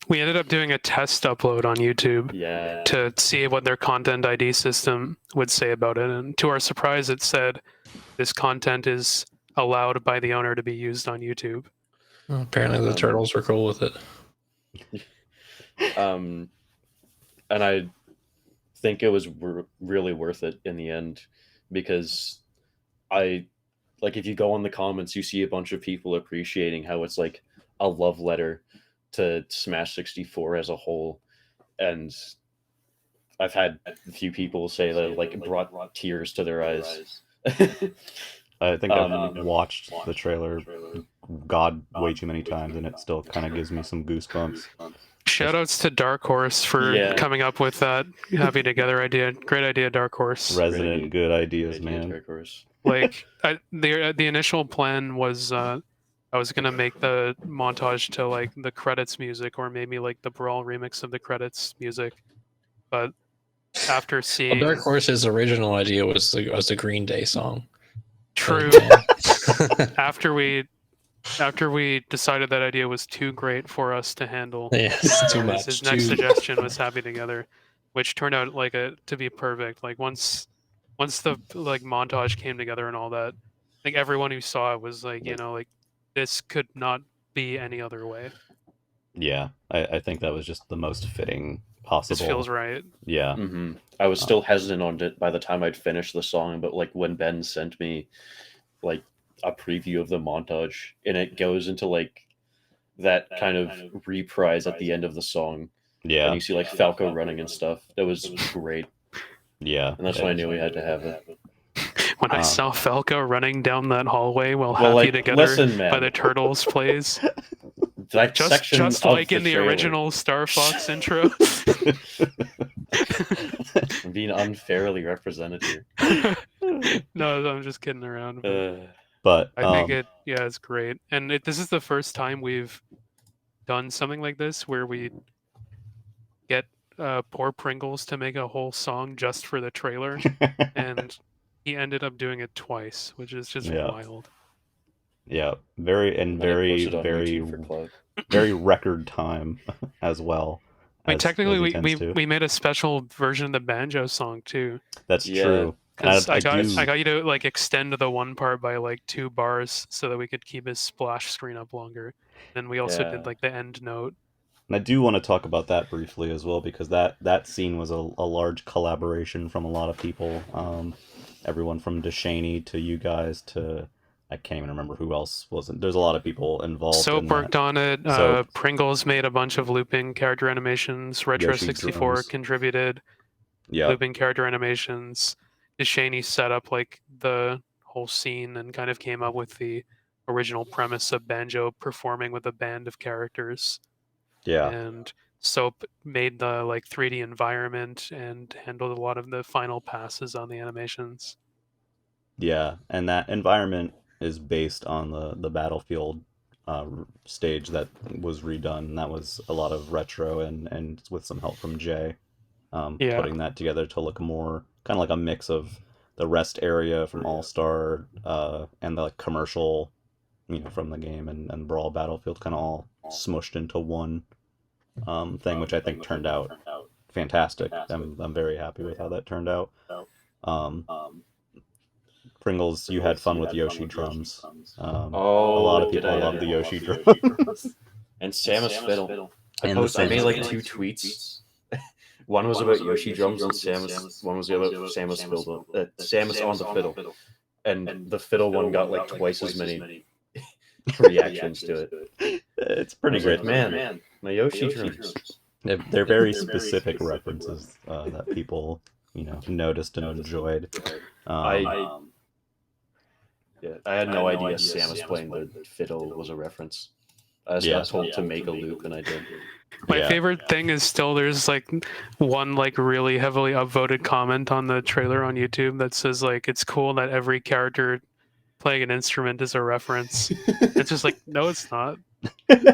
S3: We ended up doing a test upload on YouTube
S4: Yeah.
S3: to see what their content ID system would say about it, and to our surprise, it said this content is allowed by the owner to be used on YouTube.
S2: Well, apparently, the turtles were cool with it.
S4: And I think it was really worth it in the end because if you go on the comments, you see a bunch of people appreciating how it's like a love letter to Smash 64 as a whole, and I've had a few people say that like it brought tears to their eyes.
S1: I think I've watched the trailer way too many times, and it still kind of gives me some goosebumps.
S3: Shoutouts to Dark Horse for coming up with that Happy Together idea. Great idea, Dark Horse.
S1: Resident good ideas, man.
S4: Dark Horse.
S3: Like the initial plan was I was gonna make the montage to like the credits music, or maybe like the Brawl remix of the credits music, but after seeing
S2: Dark Horse's original idea was the Green Day song.
S3: True. After we decided that idea was too great for us to handle,
S2: yes, too much.
S3: His next suggestion was Happy Together, which turned out like to be perfect. Like once the like montage came together and all that, like everyone who saw it was like, like this could not be any other way.
S1: Yeah, I think that was just the most fitting possible.
S3: This feels right.
S1: Yeah.
S4: Mm-hmm. I was still hesitant on it by the time I'd finished the song, but like when Ben sent me like a preview of the montage and it goes into like that kind of reprise at the end of the song.
S1: Yeah.
S4: And you see like Falco running and stuff. That was great.
S1: Yeah.
S4: And that's when I knew we had to have it.
S3: When I saw Falco running down that hallway while Happy Together by the Turtles plays.
S4: That
S3: just like in the original Star Fox intro.
S4: I'm being unfairly represented here.
S3: No, I'm just kidding around.
S1: But
S3: I think it's great. And this is the first time we've done something like this where we get poor Pringles to make a whole song just for the trailer. And he ended up doing it twice, which is just wild.
S1: Yeah, very record time as well.
S3: I mean, technically, we made a special version of the Banjo song too.
S1: That's true.
S3: Because I got you to like extend the one part by like 2 bars so that we could keep his splash screen up longer. And we also did like the end note.
S1: And I do want to talk about that briefly as well, because that scene was a large collaboration from a lot of people. Everyone from DeShaney to you guys to I can't even remember who else wasn't. There's a lot of people involved.
S3: Soap worked on it. Pringles made a bunch of looping character animations. Retro 64 contributed looping character animations. DeShaney set up like the whole scene and kind of came up with the original premise of Banjo performing with a band of characters.
S1: Yeah.
S3: And Soap made the like 3D environment and handled a lot of the final passes on the animations.
S1: Yeah, and that environment is based on the Battlefield stage that was redone. And that was a lot of retro and with some help from Jay, putting that together to look more kind of like a mix of the rest area from All-Star and the like, commercial, from the game and Brawl Battlefield kind of all smushed into one thing, which I think turned out fantastic. I'm very happy with how that turned out. Pringles, you had fun with Yoshi drums. A lot of people love the Yoshi drums.
S4: And Samus fiddle. I made like 2 tweets One was about Yoshi drums and Samus. One was about Samus on the fiddle, and the fiddle one got like twice as many reactions to it.
S1: It's
S4: I
S1: pretty
S4: was
S1: great.
S4: like, man, my Yoshi drums.
S1: They're very specific references that people, noticed and enjoyed.
S4: I had no idea Samus playing the fiddle was a reference. I just got told to make a loop, and I did.
S3: My favorite thing is still there's like one like really heavily upvoted comment on the trailer on YouTube that says like it's cool that every character playing an instrument is a reference. It's just like, no, it's not.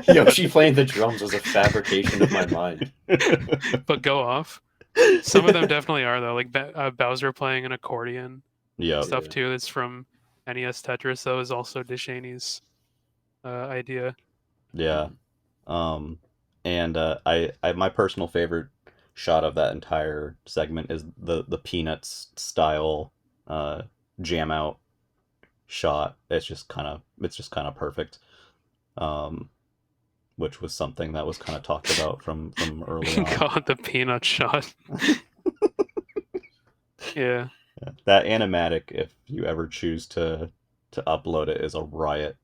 S4: Yoshi playing the drums was a fabrication of my mind.
S3: But go off. Some of them definitely are though, like Bowser playing an accordion stuff too. That's from NES Tetris. That was also Deshaney's idea.
S1: Yeah. And I my personal favorite shot of that entire segment is the Peanuts style jam out shot. It's just kind of perfect. Which was something that was kind of talked about from early on.
S3: God, the peanut shot. Yeah.
S1: That animatic, if you ever choose to upload it, is a riot.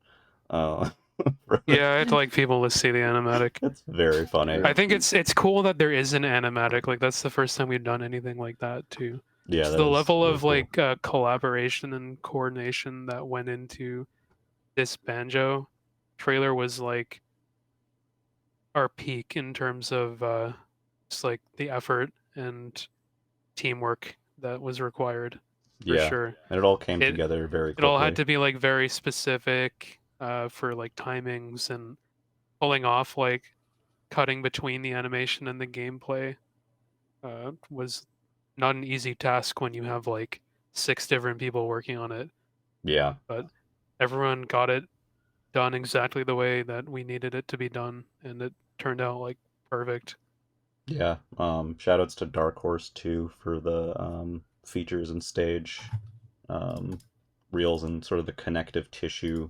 S3: Yeah, I'd like people to see the animatic.
S1: It's very funny.
S3: I think it's cool that there is an animatic. Like that's the first time we've done anything like that too.
S1: Yeah,
S3: So the level of cool. Like collaboration and coordination that went into this Banjo trailer was like our peak in terms of just like the effort and teamwork that was required for sure.
S1: And it all came together very quickly.
S3: It all had to be like very specific for like timings and pulling off like cutting between the animation and the gameplay was not an easy task when you have like 6 different people working on it.
S1: Yeah.
S3: But everyone got it done exactly the way that we needed it to be done, and it turned out like perfect.
S1: Yeah. Shoutouts to Dark Horse too for the features and stage reels and sort of the connective tissue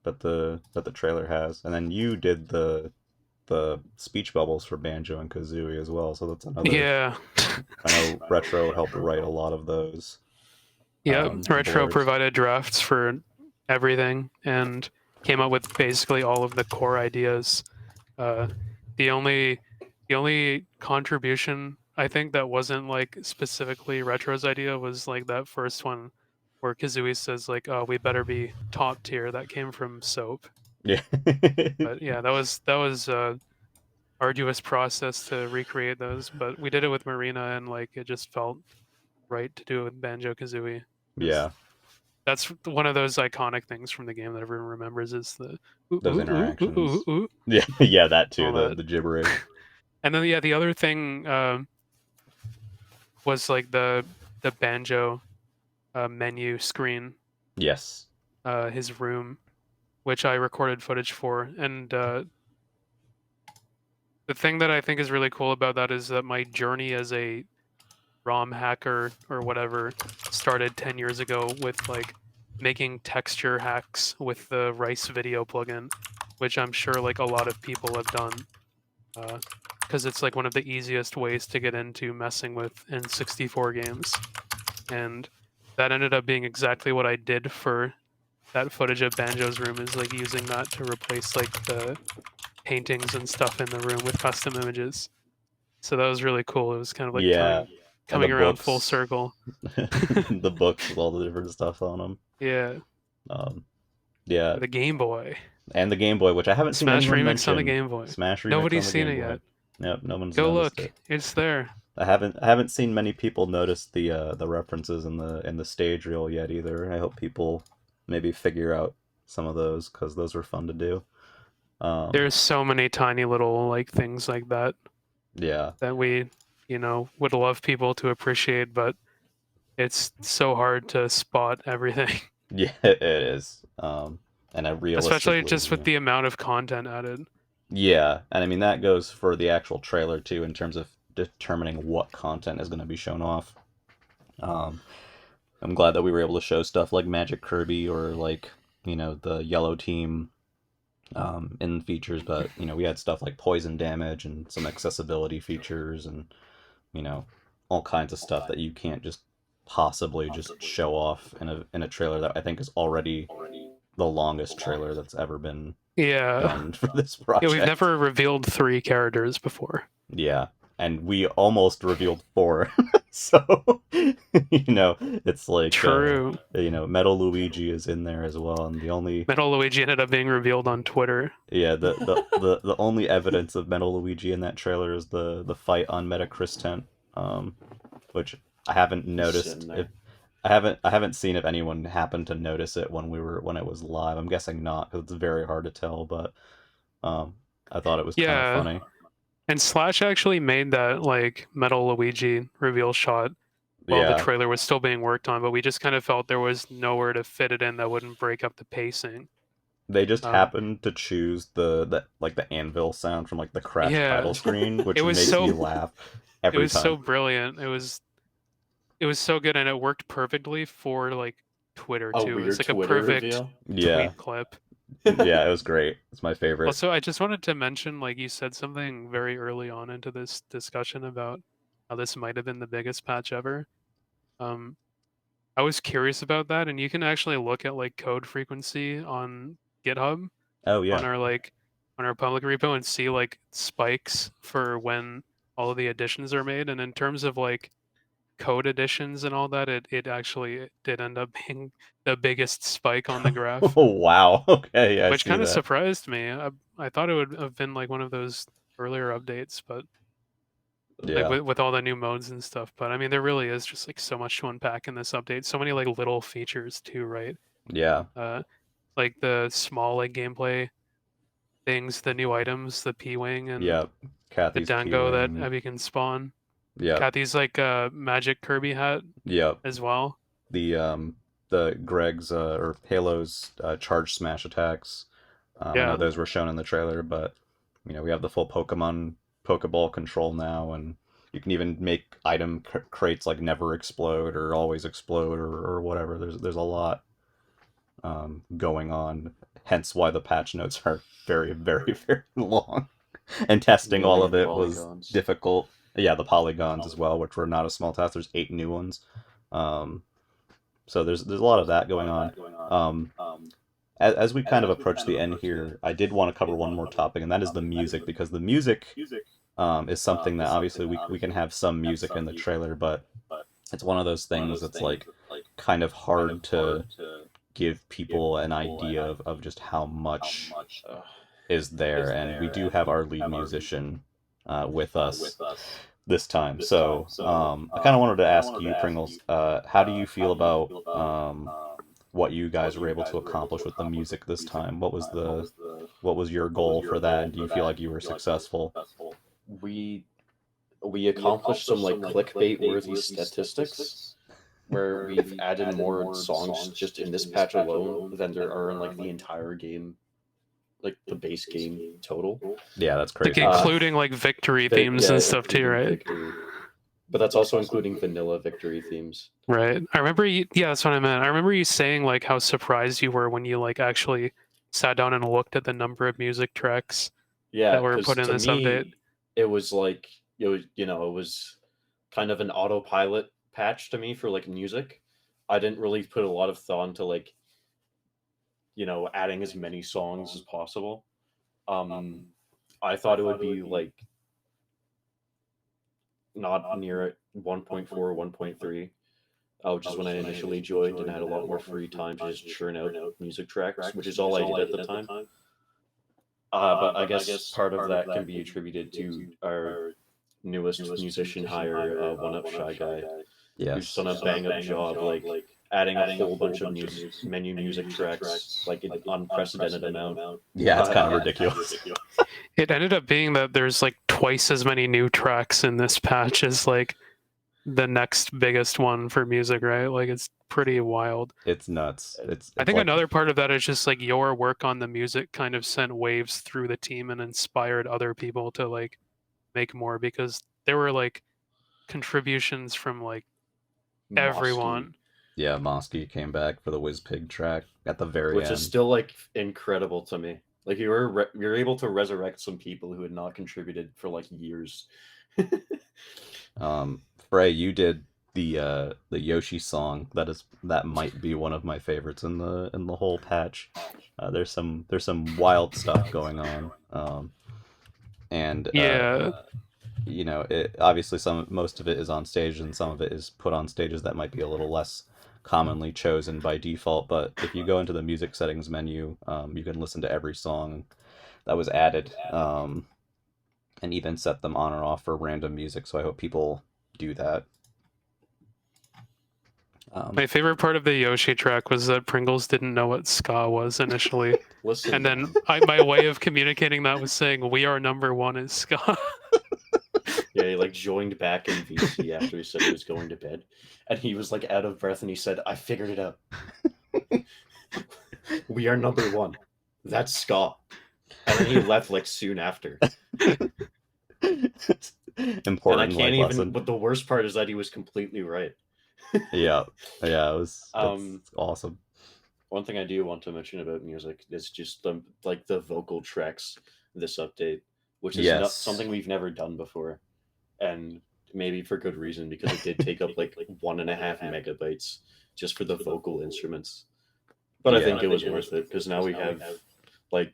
S1: that the trailer has. And then you did the speech bubbles for Banjo and Kazooie as well, so that's another.
S3: Yeah.
S1: I know Retro helped write a lot of those.
S3: Yeah, Retro provided drafts for everything and came up with basically all of the core ideas. The only contribution I think that wasn't like specifically Retro's idea was like that first one where Kazooie says like, "Oh, we better be top tier." That came from Soap.
S1: Yeah.
S3: But yeah, that was arduous process to recreate those, but we did it with Marina, and like it just felt right to do it with Banjo Kazooie.
S1: Yeah.
S3: That's one of those iconic things from the game that everyone remembers is the
S1: those interactions. Yeah, that too, the gibberish.
S3: And then the other thing was like the Banjo menu screen.
S1: Yes.
S3: His room, which I recorded footage for, and the thing that I think is really cool about that is that my journey as a ROM hacker or whatever started 10 years ago with like making texture hacks with the Rice Video plugin, which I'm sure like a lot of people have done because it's like one of the easiest ways to get into messing with N64 games. And that ended up being exactly what I did for that footage of Banjo's room, is like using that to replace like the paintings and stuff in the room with custom images. So that was really cool. It was kind of like coming around
S1: books,
S3: full circle.
S1: The books with all the different stuff on them.
S3: Yeah.
S1: Yeah.
S3: The Game Boy.
S1: And the Game Boy, which I haven't seen anyone mention.
S3: Smash Remix on the Game Boy.
S1: Smash Remix
S3: Nobody's
S1: on the
S3: seen
S1: Game
S3: it
S1: Boy.
S3: yet.
S1: Yep, no one's
S3: Go
S1: noticed
S3: look.
S1: it.
S3: It's there.
S1: I haven't seen many people notice the references in the stage reel yet either. I hope people maybe figure out some of those because those were fun to do.
S3: There's so many tiny little like things like that.
S1: Yeah.
S3: That we, would love people to appreciate, but it's so hard to spot everything.
S1: Yeah, it is. And
S3: especially just with the amount of content added.
S1: Yeah, and I mean that goes for the actual trailer too in terms of determining what content is going to be shown off. I'm glad that we were able to show stuff like Magic Kirby or like, the yellow team in features, but we had stuff like poison damage and some accessibility features and you know, all kinds of stuff that you can't just possibly just show off in a trailer that I think is already the longest trailer that's ever been
S3: Yeah.
S1: done for this
S3: Yeah,
S1: project.
S3: we've never revealed 3 characters before.
S1: Yeah, and we almost revealed 4. So, it's like
S3: True.
S1: Metal Luigi is in there as well, and the only
S3: Metal Luigi ended up being revealed on Twitter.
S1: yeah, the only evidence of Metal Luigi in that trailer is the fight on Meta Tent, which I haven't noticed if I haven't seen if anyone happened to notice it when it was live. I'm guessing not because it's very hard to tell, but I thought it was kind of
S3: Yeah.
S1: funny.
S3: And Slash actually made that like Metal Luigi reveal shot while the
S1: Yeah,
S3: trailer was still being worked on, but we just kind of felt there was nowhere to fit it in that wouldn't break up the pacing.
S1: they just
S3: Um,
S1: happened to choose the anvil sound from like the Crash
S3: Yeah.
S1: title screen, which
S3: It was
S1: makes
S3: so-
S1: me laugh
S3: It
S1: every
S3: was
S1: time.
S3: so brilliant. It was so good, and it worked perfectly for like Twitter
S4: A
S3: too.
S4: weird
S3: It's like a
S4: Twitter
S3: perfect
S4: reveal.
S1: Yeah,
S3: tweet clip.
S1: yeah, it was great. It's my favorite.
S3: Also, I just wanted to mention, like you said something very early on into this discussion about how this might have been the biggest patch ever. I was curious about that, and you can actually look at like code frequency on GitHub
S1: Oh yeah,
S3: on our public repo and see like spikes for when all of the additions are made. And in terms of like code additions and all that, it actually did end up being the biggest spike on the graph,
S1: Oh wow. Okay, yeah, I
S3: which
S1: see
S3: kind of
S1: that.
S3: surprised me. I thought it would have been like one of those earlier updates, but like
S1: Yeah,
S3: with all the new modes and stuff. But I mean, there really is just like so much to unpack in this update. So many like little features too, right?
S1: yeah,
S3: Like the small like gameplay things, the new items, the P-Wing and
S1: yeah.
S3: the
S1: Kathy's
S3: Dango that
S1: P-wing.
S3: Abby can spawn.
S1: Yeah,
S3: Kathy's like magic Kirby hat
S1: yeah.
S3: as well.
S1: The Greg's or Halo's charge smash attacks. I know
S3: Yeah.
S1: those were shown in the trailer, but we have the full Pokeball control now, and you can even make item crates like never explode or always explode or whatever. There's a lot going on. Hence why the patch notes are very, very, very long. And testing all of it was
S4: Polygons.
S1: difficult. Yeah, the polygons as well, which were not a small task. There's 8 new ones. So there's a lot of that going on. As we kind of approach the end here, I did want to cover one more topic, and that is the music, because the music is something that obviously we can have some music in the trailer, but it's one of those things that's like kind of hard to give people an idea of just how much is there, and we do have our lead musician with us this time. So I kind of wanted to ask you, Pringles, how do you feel about what you guys were able to accomplish with the music this time? What was your goal for that, and do you feel like you were successful?
S4: We accomplished some like clickbait worthy statistics where we've added more songs just in this patch alone than there are in like the entire game, like the base game total.
S1: Yeah, that's
S3: Like
S1: crazy.
S3: including like victory themes and stuff too,
S4: including
S3: right?
S4: victory. But that's also including vanilla victory themes.
S3: Right. I remember you. Yeah, that's what I meant. I remember you saying like how surprised you were when you like actually sat down and looked at the number of music tracks
S4: Yeah,
S3: that were
S4: 'cause
S3: put in
S4: to
S3: this
S4: me,
S3: update.
S4: it was like it was kind of an autopilot patch to me for like music. I didn't really put a lot of thought into like adding as many songs as possible. I thought it would be like not near 1.4 or 1.3, which is when I initially joined and had a lot more free time to just churn out music tracks, which is all I did at the time. But I guess part of that can be attributed to our newest musician hire, One Up Shy Guy, who's
S1: Yes.
S4: done a bang up job, like adding a whole bunch of menu music tracks, like an unprecedented amount.
S1: Yeah, it's kind of ridiculous.
S3: It ended up being that there's like twice as many new tracks in this patch as like the next biggest one for music, right? Like it's pretty wild.
S1: It's nuts.
S3: I think another part of that is just like your work on the music kind of sent waves through the team and inspired other people to like make more, because there were like contributions from like everyone.
S1: Yeah, Mosky came back for the Whizpig track at the very
S4: Which
S1: end.
S4: is still like incredible to me. Like you're able to resurrect some people who had not contributed for like years.
S1: Fray, you did the Yoshi song. That might be one of my favorites in the whole patch. There's some wild stuff going on, and
S3: Yeah.
S1: you know, obviously most of it is on stage, and some of it is put on stages that might be a little less commonly chosen by default. But if you go into the music settings menu, you can listen to every song that was added, and even set them on or off for random music. So I hope people do that.
S3: My favorite part of the Yoshi track was that Pringles didn't know what ska was initially.
S4: Listen,
S3: And then my way of communicating that was saying, "We are number one" is ska.
S4: yeah, he like joined back in VC after he said he was going to bed, and he was like out of breath, and he said, "I figured it out. We are number one. That's ska." And then he left like soon after.
S1: Important
S4: and I can't
S1: life
S4: even.
S1: lesson.
S4: But the worst part is that he was completely right.
S1: Yeah, it was awesome.
S4: One thing I do want to mention about music is just the vocal tracks this update, which is not
S1: Yes.
S4: something we've never done before, and maybe for good reason because it did take up like 1.5 megabytes just for the vocal instruments. But I think it was worth it because now we have like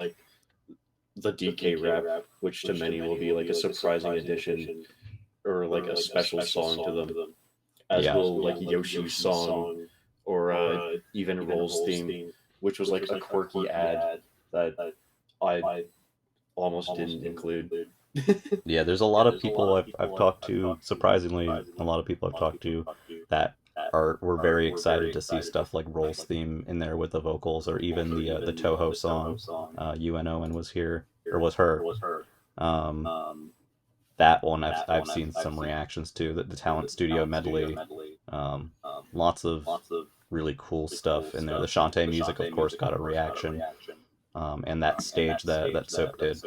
S4: the DK rap, which to many will be like a surprising addition or like a special song to them, as
S1: Yeah.
S4: will like Yoshi's song or even Roll's theme, which was like a quirky ad that I almost didn't include.
S1: Yeah, there's a lot of people I've talked to, surprisingly, a lot of people I've talked to that were very excited to see stuff like Roll's theme in there with the vocals, or even the Toho song, UNO and was here or was her. That one I've seen some reactions to, the Talent Studio medley. Lots of really cool stuff in there. The Shantae music, of course, got a reaction, and that stage that Soap did.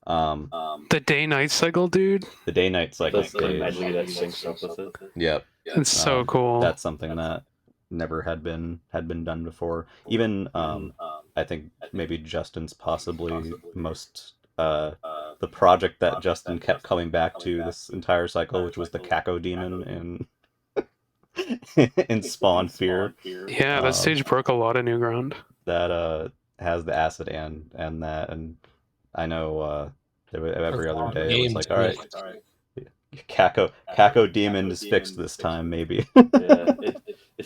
S3: The day-night cycle, dude.
S1: The day-night cycle
S4: The
S1: stage.
S4: medley that syncs up with it.
S1: Yep.
S3: It's so cool.
S1: That's something that never had been done before. Even I think maybe Justin's possibly most the project that Justin kept coming back to this entire cycle, which was the Kako Demon in Spawn Fear.
S3: Yeah, that stage broke a lot of new ground.
S1: That has the acid and that, and I know every other day it was like, all right, Kako Demon is fixed this time, maybe.
S4: Yeah,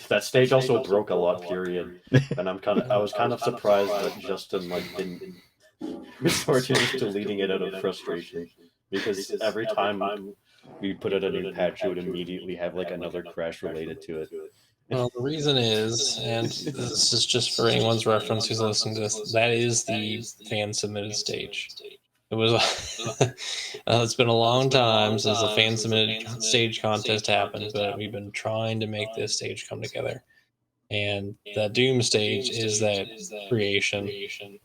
S4: that stage also broke a lot. Period. And I was kind of surprised that Justin like didn't resort to just deleting it out of frustration, because every time we put out a new patch, it would immediately have like another crash related to it.
S2: Well, the reason is, and this is just for anyone's reference who's listening to this, that is the fan submitted stage. It was it's been a long time since the fan submitted stage contest happened, but we've been trying to make this stage come together. And the Doom stage is that creation.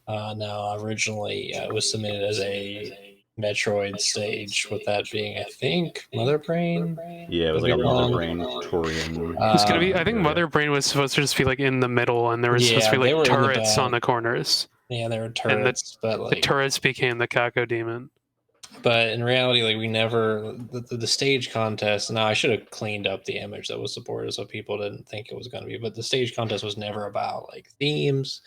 S2: Now, originally, it was submitted as a Metroid stage, with that being, I think, Mother Brain.
S1: Yeah, it was like a Mother Brain Turian.
S3: It's gonna be. I think Mother Brain was supposed to just be like in the middle, and there was supposed to be like turrets on the corners.
S2: Yeah, there were turrets, but like
S3: the turrets became the Kako Demon.
S2: But in reality, like we never the stage contest. Now I should have cleaned up the image that was supported so people didn't think it was going to be. But the stage contest was never about like themes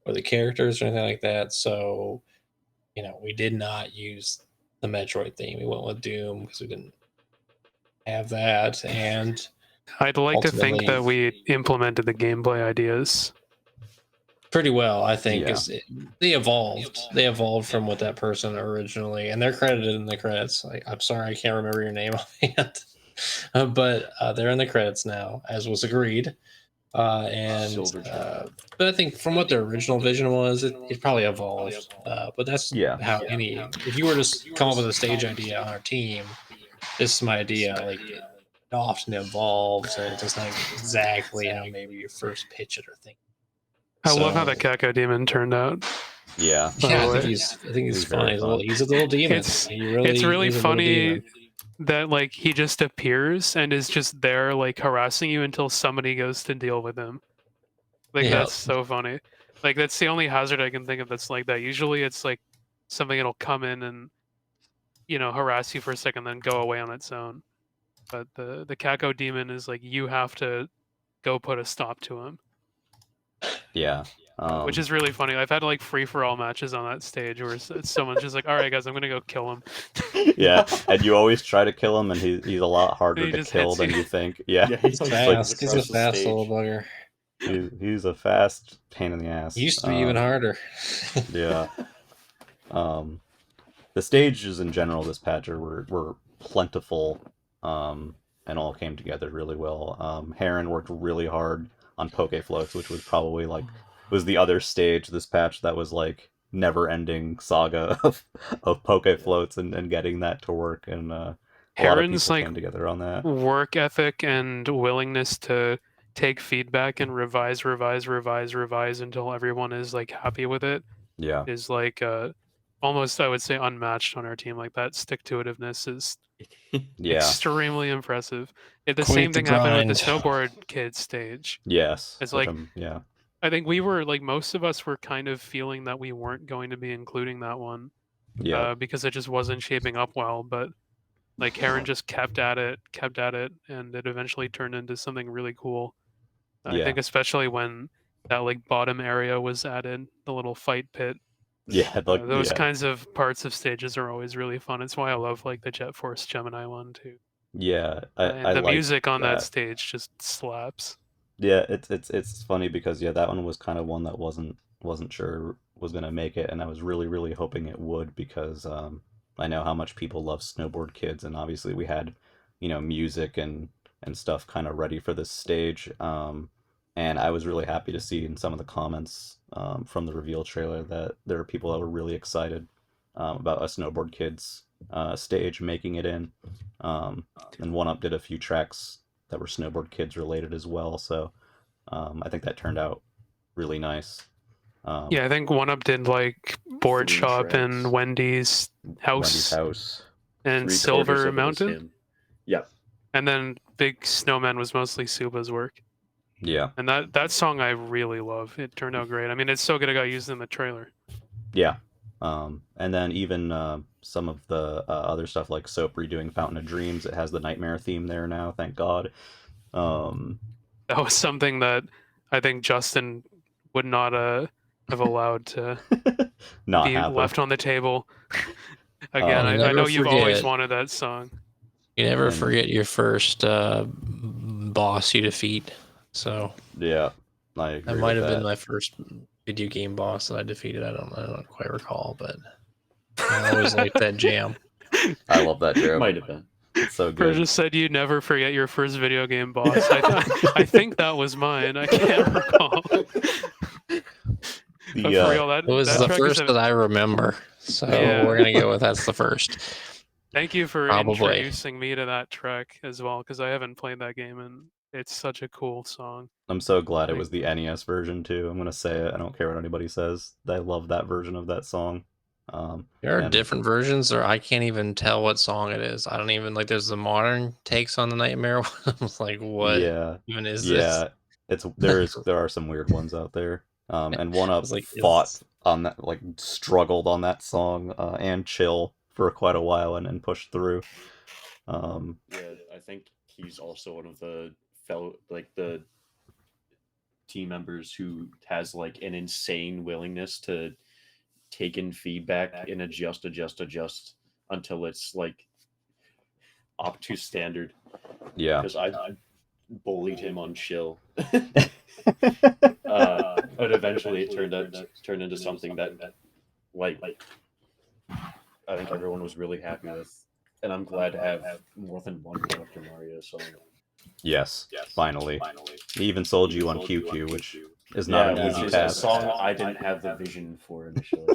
S2: or the characters or anything like that. So, we did not use the Metroid theme. We went with Doom because we didn't have that. And
S3: I'd like to think that we implemented the gameplay ideas
S2: pretty well, I think. They evolved from what that person originally, and they're credited in the credits. I'm sorry, I can't remember your name offhand, but they're in the credits now, as was agreed. But I think from what their original vision was, it probably evolved. But that's how if you were to come up with a stage idea on our team, this is my idea. Like, it often evolves, and it's not exactly how maybe you first pitch it or think.
S3: I love how the Kako Demon turned out.
S1: Yeah,
S2: I think he's fine. He's a little demon.
S3: It's really funny that like he just appears and is just there like harassing you until somebody goes to deal with him. Like that's so funny. Like that's the only hazard I can think of that's like that. Usually it's like something that'll come in and harass you for a second, then go away on its own. but the Kako demon is like you have to go put a stop to him,
S1: Yeah.
S3: which is really funny. I've had like free for all matches on that stage where someone's just like, "All right, guys, I'm gonna go kill him."
S1: Yeah, and you always try to kill him, and he's a lot harder
S3: And he
S1: to
S3: just
S1: kill
S3: hits
S1: than
S3: you.
S1: you think. Yeah,
S4: Yeah,
S2: He's
S4: he always
S1: like-
S2: fast. He's a
S4: across the
S2: fast little
S4: stage.
S2: bugger.
S1: he's a fast pain in the ass.
S2: He used to be even harder.
S1: Yeah. The stages in general this patch were plentiful, and all came together really well. Heron worked really hard on Poke Floats, which was probably like was the other stage this patch that was like never-ending saga of Poke Floats and getting that to work, and a lot of
S3: Heron's
S1: people
S3: like
S1: came together on that.
S3: work ethic and willingness to take feedback and revise until everyone is like happy with it
S1: Yeah,
S3: is like almost, I would say, unmatched on our team. Like that stick-to-itiveness is
S1: yeah,
S3: extremely impressive. The
S2: Quite
S3: same
S2: the
S3: thing happened with the
S2: grind.
S3: snowboard kids stage.
S1: yes.
S3: It's
S1: which
S3: like
S1: yeah,
S3: I think we were like most of us were kind of feeling that we weren't going to be including that one
S1: yeah,
S3: because it just wasn't shaping up well. But like Heron just kept at it, and it eventually turned into something really cool. I
S1: yeah,
S3: think especially when that like bottom area was added, the little fight pit.
S1: yeah. Like
S3: Those
S1: yeah,
S3: kinds of parts of stages are always really fun. It's why I love like the Jet Force Gemini one too.
S1: yeah.
S3: And
S1: I
S3: the
S1: like
S3: music on that
S1: that.
S3: stage just slaps.
S1: Yeah, it's funny because yeah, that one was kind of one that wasn't sure was gonna make it, and I was really hoping it would because I know how much people love Snowboard Kids, and obviously we had music and stuff kind of ready for this stage, and I was really happy to see in some of the comments from the reveal trailer that there are people that were really excited about a Snowboard Kids stage making it in, and One Up did a few tracks that were Snowboard Kids related as well. So I think that turned out really nice.
S3: Yeah, I think One Up did like Board
S4: 3
S3: Shop
S4: tracks.
S3: and Wendy's
S1: Wendy's
S3: House
S1: house.
S3: and
S4: 3/4
S3: Silver
S4: of it was
S3: Mountain.
S4: him. Yeah.
S3: And then Big Snowman was mostly Suba's work.
S1: Yeah,
S3: And that song I really love. It turned out great. I mean, it's so good it got used in the trailer.
S1: yeah. And then even some of the other stuff like Soap redoing Fountain of Dreams, it has the Nightmare theme there now, thank God.
S3: That was something that I think Justin would not have allowed to
S1: Not
S3: be
S1: happen.
S3: left on the table. Again, I
S2: Never
S3: know you've always
S2: forget.
S3: wanted that song.
S2: You never
S1: And-
S2: forget your first boss you defeat. So
S1: Yeah, I agree
S2: that might
S1: with
S2: have been
S1: that.
S2: my first video game boss that I defeated. I don't quite recall, but I always liked that jam.
S1: I love that joke.
S4: Might have been.
S1: It's so good.
S3: Persia said you never forget your first video game boss. I think that was mine. I can't recall. But for real,
S2: It was
S3: that
S2: the
S3: track
S2: first
S3: is
S2: that I remember. So
S3: Yeah.
S2: we're gonna go with that's the first.
S3: Thank you for
S2: Probably.
S3: introducing me to that track as well, because I haven't played that game and it's such a cool song.
S1: I'm so glad it was the NES version too. I'm gonna say it. I don't care what anybody says. I love that version of that song.
S2: There are
S1: and-
S2: different versions, or I can't even tell what song it is. I don't even like. There's the modern takes on the Nightmare one. I was like, what
S1: Yeah,
S2: even is
S1: yeah.
S2: this?
S1: There are some weird ones out there. And One Up
S2: was like,
S1: fought
S2: is-
S1: on that, like struggled on that song, and Chill for quite a while and pushed through.
S4: Yeah, I think he's also one of the the team members who has like an insane willingness to take in feedback and adjust until it's like up to standard.
S1: Yeah.
S4: Because I bullied him on Chill. But eventually it turned into something that like I think everyone was really happy with. And I'm glad to have more than one Dr. Mario song.
S1: Yes. Finally. He even sold you on QQ, which is not an
S4: which
S1: easy
S4: is a
S1: task.
S4: song I didn't have the vision for initially.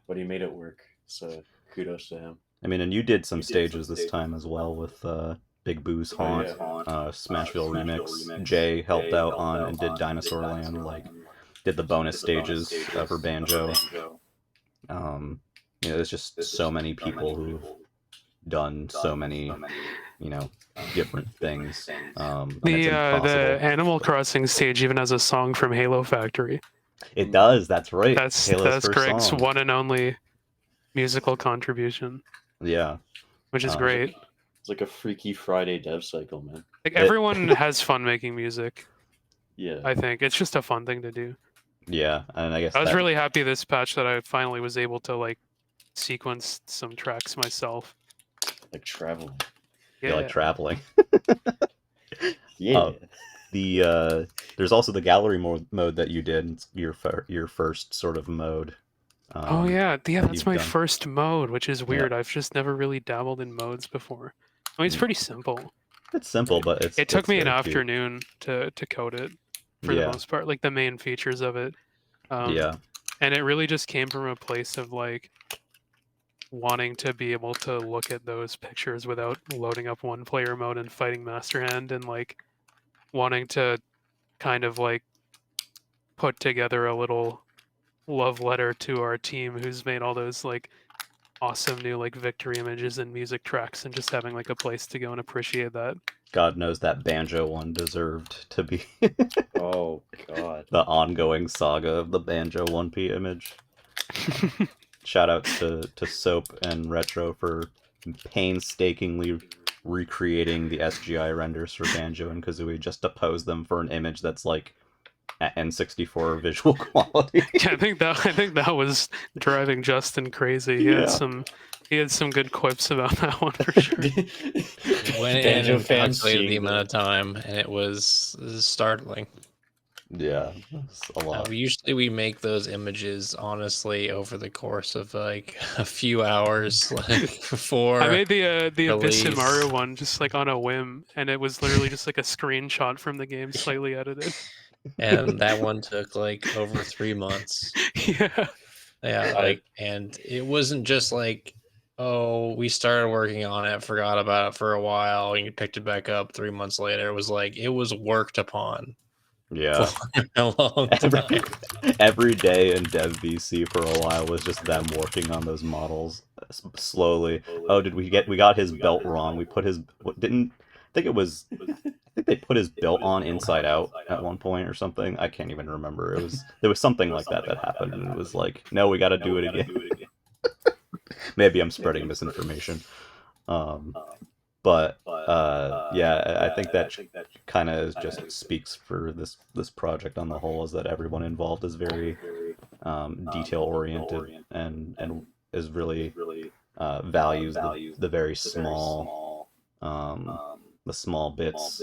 S4: But he made it work. So kudos to him.
S1: I mean, and you did some stages this time as well with Big Boo's Haunt, Smashville Remix. Jay helped out on and did Dinosaur Land, like did the bonus stages for Banjo. There's just so many people who've done so many, different things. And it's
S3: The
S1: impossible.
S3: Animal Crossing stage even has a song from Halo Factory.
S1: It does. That's right.
S3: That's
S1: Halo's first
S3: Greg's
S1: song.
S3: one and only musical contribution,
S1: Yeah.
S3: which is great.
S4: It's like a Freaky Friday dev cycle, man.
S3: Like everyone has fun making music.
S4: Yeah.
S3: I think it's just a fun thing to do.
S1: Yeah, and I guess
S3: I was
S1: that,
S3: really happy this patch that I finally was able to like sequence some tracks myself.
S4: Like traveling.
S1: you like traveling.
S4: Yeah.
S1: There's also the gallery mode that you did. It's your first sort of mode.
S3: Oh yeah, that's
S1: you've
S3: my
S1: done.
S3: first mode, which is weird.
S1: Yeah.
S3: I've just never really dabbled in modes before. I mean, it's pretty simple.
S1: It's simple, but
S3: It took
S1: it's
S3: me an
S1: very cute.
S3: afternoon to code it for the
S1: Yeah.
S3: most part, like the main features of it.
S1: Yeah.
S3: And it really just came from a place of like wanting to be able to look at those pictures without loading up one player mode and fighting Master Hand, and like wanting to kind of like put together a little love letter to our team who's made all those like awesome new like victory images and music tracks, and just having like a place to go and appreciate that.
S1: God knows that Banjo one deserved to be
S4: Oh god.
S1: the ongoing saga of the Banjo 1P image. Shout outs to Soap and Retro for painstakingly recreating the SGI renders for Banjo and Kazooie just to pose them for an image that's like at N64 visual quality.
S3: Yeah, I think that was driving Justin crazy. He had some good quips about that one for sure.
S2: Went in
S4: Banjo
S2: and
S4: fans
S2: calculated the
S4: seeing
S2: amount of
S4: that.
S2: time, and it was startling.
S1: Yeah, it's a lot.
S2: We make those images honestly over the course of like a few hours, like before.
S3: I made the
S2: release.
S3: Ebisumaru one just like on a whim, and it was literally just like a screenshot from the game, slightly edited.
S2: And that one took like over 3 months.
S3: Yeah.
S2: Yeah, like, and it wasn't just like, oh, we started working on it, forgot about it for a while, and you picked it back up 3 months later. It was like it was worked upon.
S1: Yeah.
S2: For a long time.
S1: Every day in Dev VC for a while was just them working on those models slowly. Oh, we got his belt wrong? We put his didn't I think they put his belt on inside out at one point or something. I can't even remember. There was something like that happened, and it was like, no, we got to do it again. Maybe I'm spreading misinformation. But yeah, I think that kind of just speaks for this project on the whole, is that everyone involved is very detail oriented and is really values the very small the small bits.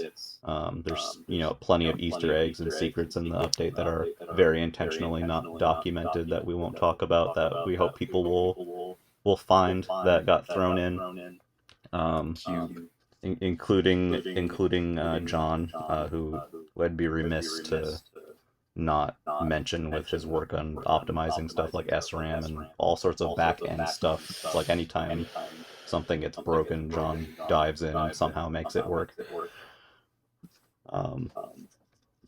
S1: There's plenty of Easter eggs and secrets in the update that are very intentionally not documented, that we won't talk about, that we hope people will find, that got thrown in. Including John, who would be remiss to not mention with his work on optimizing stuff like SRAM and all sorts of back-end stuff. Like anytime something gets broken, John dives in and somehow makes it work.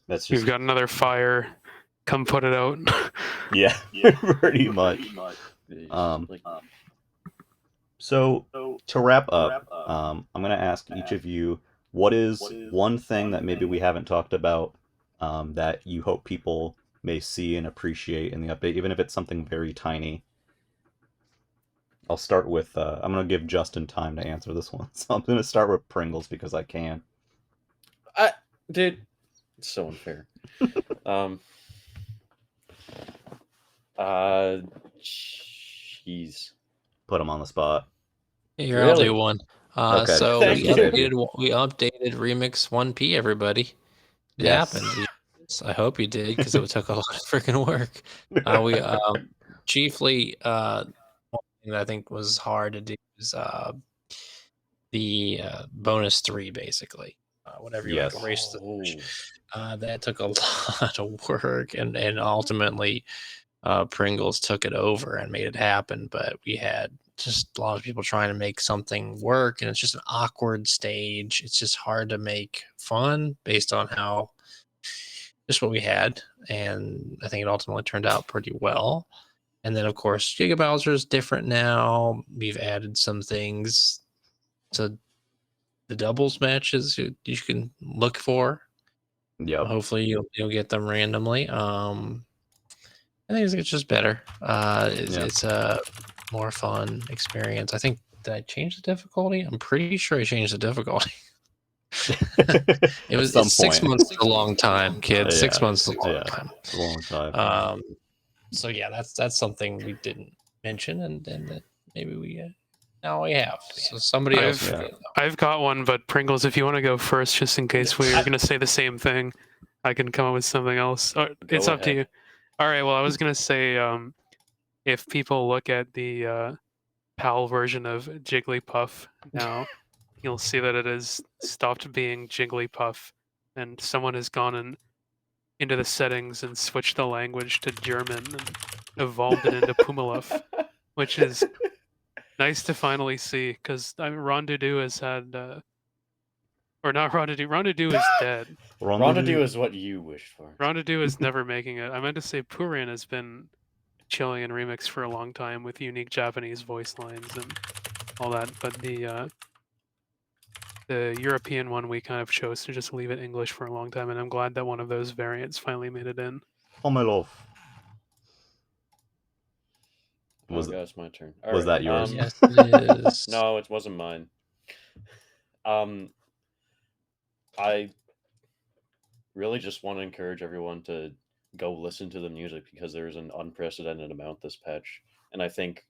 S1: That's just...
S3: You've got another fire. Come put it out.
S1: Yeah, pretty much. So to wrap up, I'm going to ask each of you, what is one thing that maybe we haven't talked about that you hope people may see and appreciate in the update, even if it's something very tiny? I'll start with, I'm going to give Justin time to answer this one. So I'm going to start with Pringles because I can.
S4: Dude, it's so unfair. Jeez.
S1: Put him on the spot.
S2: Here, I'll do one.
S1: Okay.
S2: So
S4: Thank
S2: we updated Remix 1P, everybody. It happened. I hope you did, because it took a lot of freaking work. We chiefly one thing that I think was hard to do is the bonus 3, basically. Whatever you like, erase the that took a lot of work, and ultimately Pringles took it over and made it happen. But we had just a lot of people trying to make something work, and it's just an awkward stage. It's just hard to make fun based on how just what we had, and I think it ultimately turned out pretty well. And then of course Giga Bowser is different now. We've added some things to the doubles matches you can look for.
S1: Yep.
S2: Hopefully you'll get them randomly. I think it's just better. It's a more fun experience. I think Did I change the difficulty? I'm pretty sure I changed the difficulty.
S1: At some
S2: 6
S1: point.
S2: months is a long time, kid. 6
S1: Yeah,
S2: months is a long
S1: yeah.
S2: time.
S1: It's a long time.
S2: So yeah, that's something we didn't mention, and that maybe we now we have. So somebody else.
S3: I've got one, but Pringles, if you want to go first, just in case we're going to say the same thing, I can come up with something else. It's up to you. All right. Well, I was going to say, if people look at the PAL version of Jigglypuff now, you'll see that it has stopped being Jigglypuff, and someone has gone into the settings and switched the language to German and evolved it into Pumaluf, which is nice to finally see, because Rondoudou has had, or not Rondoudou. Rondoudou is dead.
S4: Rondoudou is what you wished for.
S3: Rondoudou is never making it. I meant to say Purin has been chilling in remix for a long time with unique Japanese voice lines and all that, but the European one we kind of chose to just leave it English for a long time, and I'm glad that one of those variants finally made it in.
S1: Oh my love.
S4: It's my turn.
S1: Was that yours?
S2: Yes, it is.
S4: No, it wasn't mine. I really just want to encourage everyone to go listen to the music, because there's an unprecedented amount this patch, and I think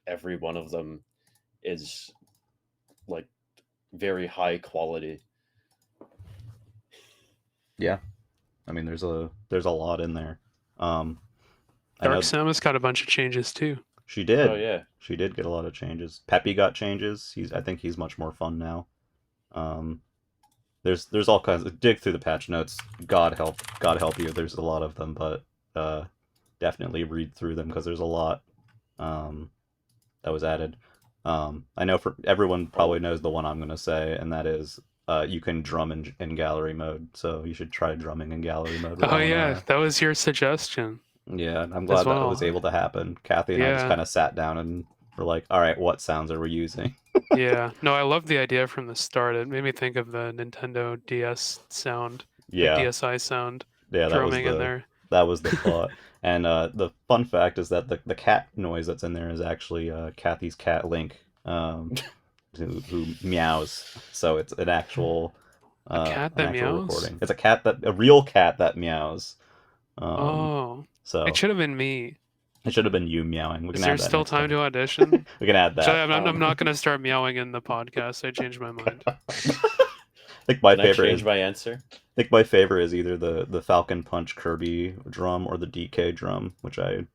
S4: every one of them is like very high quality.
S1: Yeah, I mean, there's a lot in there.
S3: Dark Samus got a bunch of changes too.
S1: She did.
S4: Oh yeah,
S1: she did get a lot of changes. Peppy got changes. I think he's much more fun now. There's all kinds of, dig through the patch notes. God help you. There's a lot of them, but definitely read through them, because there's a lot that was added. I know for everyone probably knows the one I'm gonna say, and that is you can drum in gallery mode. So you should try drumming in gallery mode.
S3: Oh yeah, that was your suggestion.
S1: Yeah, I'm glad that was able to happen. Kathy and I just kind of sat down and were like, all right, what sounds are we using?
S3: Yeah, no, I loved the idea from the start. It made me think of the Nintendo DS sound,
S1: yeah,
S3: DSi sound,
S1: drumming
S3: in there.
S1: That was the thought. And the fun fact is that the cat noise that's in there is actually Kathy's cat Link, who meows. So it's an actual
S3: cat that meows.
S1: Recording. It's a real cat that meows. So
S3: it should have been me.
S1: It should have been you meowing.
S3: Is there still time to audition?
S1: We can add that.
S3: I'm not going to start meowing in the podcast. I changed my mind.
S1: I think my favorite
S4: change my answer.
S1: I think my favorite is either the Falcon Punch Kirby drum or the DK drum, which I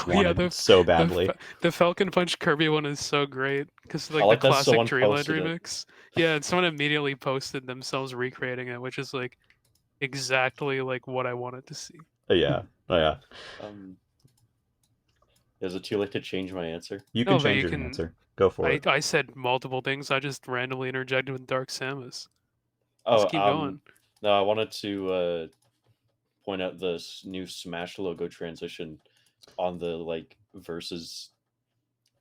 S1: wanted so badly.
S3: The Falcon Punch Kirby one is so great, because like the classic Dreamland remix. Yeah, and someone immediately posted themselves recreating it, which is like exactly like what I wanted to see.
S1: Yeah.
S4: Is it too late to change my answer?
S1: You can change your answer. Go for it.
S3: I said multiple things. I just randomly interjected with Dark Samus. Let's keep going.
S4: No, I wanted to point out this new Smash logo transition on the versus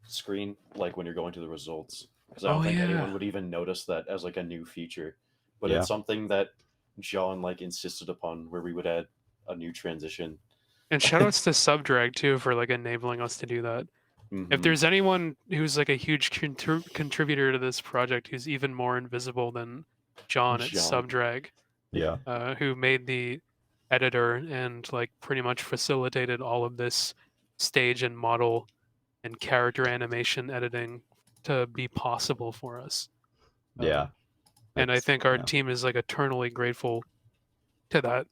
S4: screen, when you're going to the results. Because I don't think anyone would even notice that as a new feature. But it's something that John insisted upon, where we would add a new transition.
S3: And shoutouts to Subdrag too for enabling us to do that. Mm-hmm. If there's anyone who's a huge contributor to this project who's even more invisible than John, it's Subdrag.
S1: Yeah.
S3: Who made the editor and pretty much facilitated all of this stage and model and character animation editing to be possible for us.
S1: Yeah.
S3: And I think our team is eternally grateful to that.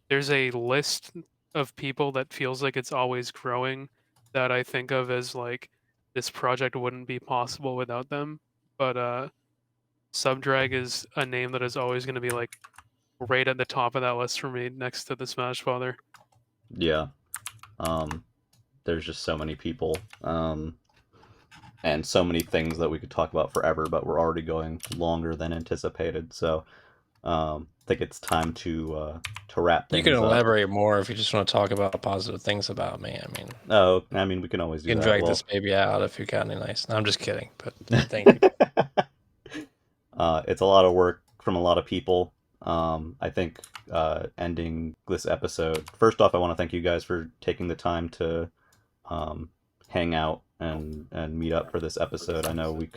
S3: There's a list of people that feels like it's always growing that I think of as this project wouldn't be possible without them. But Subdrag is a name that is always going to be right at the top of that list for me, next to the Smash Father.
S1: Yeah. There's just so many people. And so many things that we could talk about forever, but we're already going longer than anticipated. So I think it's time to wrap things up.
S2: You can elaborate more if you just want to talk about positive things about me.
S1: We can always do that.
S2: You can drag this baby out if you got any nice. No, I'm just kidding, but thank you.
S1: It's a lot of work from a lot of people. I think ending this episode, first off, I want to thank you guys for taking the time to hang out and meet up for this episode. I know it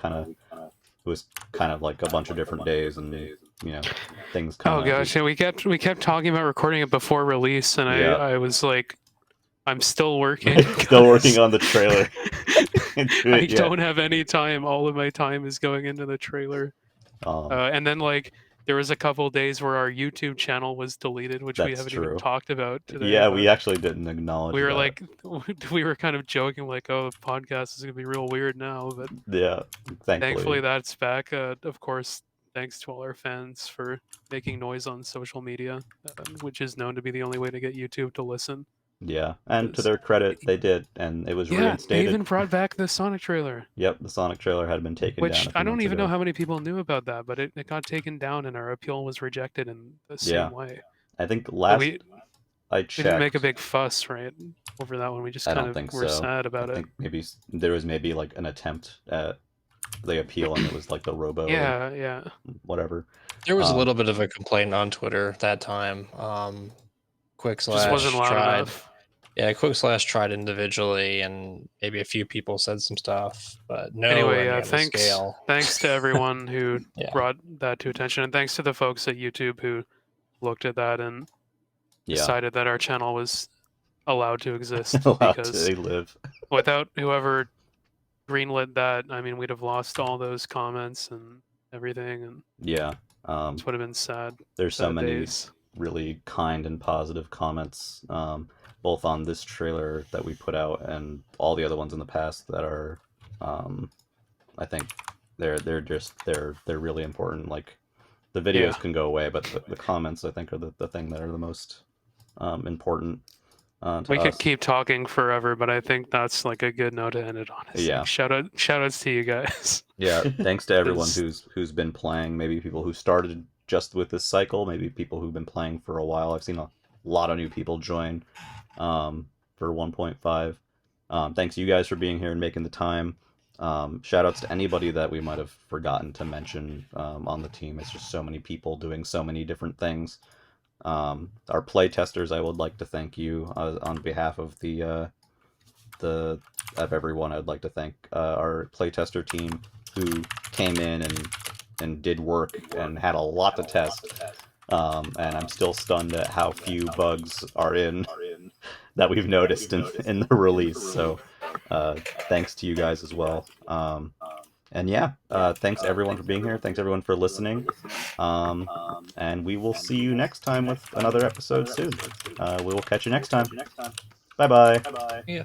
S1: was kind of like a bunch of different days, and things kind
S3: Oh
S1: of.
S3: gosh, and we kept talking about recording it before release, and
S1: Yeah.
S3: I was like, I'm still working.
S1: Still working on the trailer.
S3: I don't have any time. All of my time is going into the trailer. And then like there was a couple days where our YouTube channel was deleted, which we
S1: That's
S3: haven't
S1: true.
S3: even talked about today.
S1: Yeah,
S3: but
S1: we actually didn't acknowledge
S3: we were
S1: that.
S3: like, we were kind of joking, like, oh, the podcast is gonna be real weird now. But
S1: Yeah,
S3: thankfully that's back. Of course, thanks to all our fans for making noise on social media, which is known to be the only way to get YouTube to listen.
S1: Yeah, and to
S3: 'Cause-
S1: their credit, they did, and it was
S3: Yeah, they
S1: reinstated.
S3: even brought back the Sonic trailer.
S1: Yep, the Sonic trailer had been taken down.
S3: Which
S1: a few
S3: I don't
S1: months
S3: even
S1: ago.
S3: know how many people knew about that, but it got taken down and our appeal was rejected in the same way.
S1: I think
S3: But
S1: last I
S3: we
S1: checked.
S3: didn't make a big fuss, right, over that one. We just
S1: I
S3: kind
S1: don't
S3: of
S1: think
S3: were
S1: so.
S3: sad about
S1: I
S3: it.
S1: think maybe there was maybe like an attempt at the appeal, and it was like the robo.
S3: Yeah.
S1: Whatever.
S2: There was a little bit of a complaint on Twitter that time. Quick Slash
S3: Just wasn't loud
S2: tried.
S3: enough.
S2: Yeah, Quick Slash tried individually, and maybe a few people said some stuff, but no.
S3: Anyway,
S2: on the
S3: thanks
S2: scale.
S3: thanks to everyone who
S2: Yeah.
S3: brought that to attention, and thanks to the folks at YouTube who looked at that and decided that our channel was allowed to exist.
S1: Allowed
S3: because
S1: to live.
S3: without whoever greenlit that, I mean, we'd have lost all those comments and everything, and
S1: Yeah.
S3: this would have been sad.
S1: There's so
S3: sad
S1: many
S3: days.
S1: really kind and positive comments, both on this trailer that we put out and all the other ones in the past that are, I think they're really important. Like the videos can go away, but the comments I think are the thing that are the most important.
S3: We
S1: us.
S3: could keep talking forever, but I think that's like a good note to end it on.
S1: Yeah.
S3: Shout outs to you guys.
S1: Yeah, thanks to everyone
S3: Is-
S1: who's been playing. Maybe people who started just with this cycle. Maybe people who've been playing for a while. I've seen a lot of new people join for 1.5. Thanks you guys for being here and making the time. Shout outs to anybody that we might have forgotten to mention on the team. It's just so many people doing so many different things. Our play testers, I would like to thank you on behalf of of everyone. I'd like to thank our playtester team who came in and did work and had a lot to test. And I'm still stunned at how few bugs are in that we've noticed in the release. So thanks to you guys as well. And yeah, thanks everyone for being here. Thanks everyone for listening. And we will see you next time with another episode soon. We will catch you next time. Bye bye.
S2: Yeah.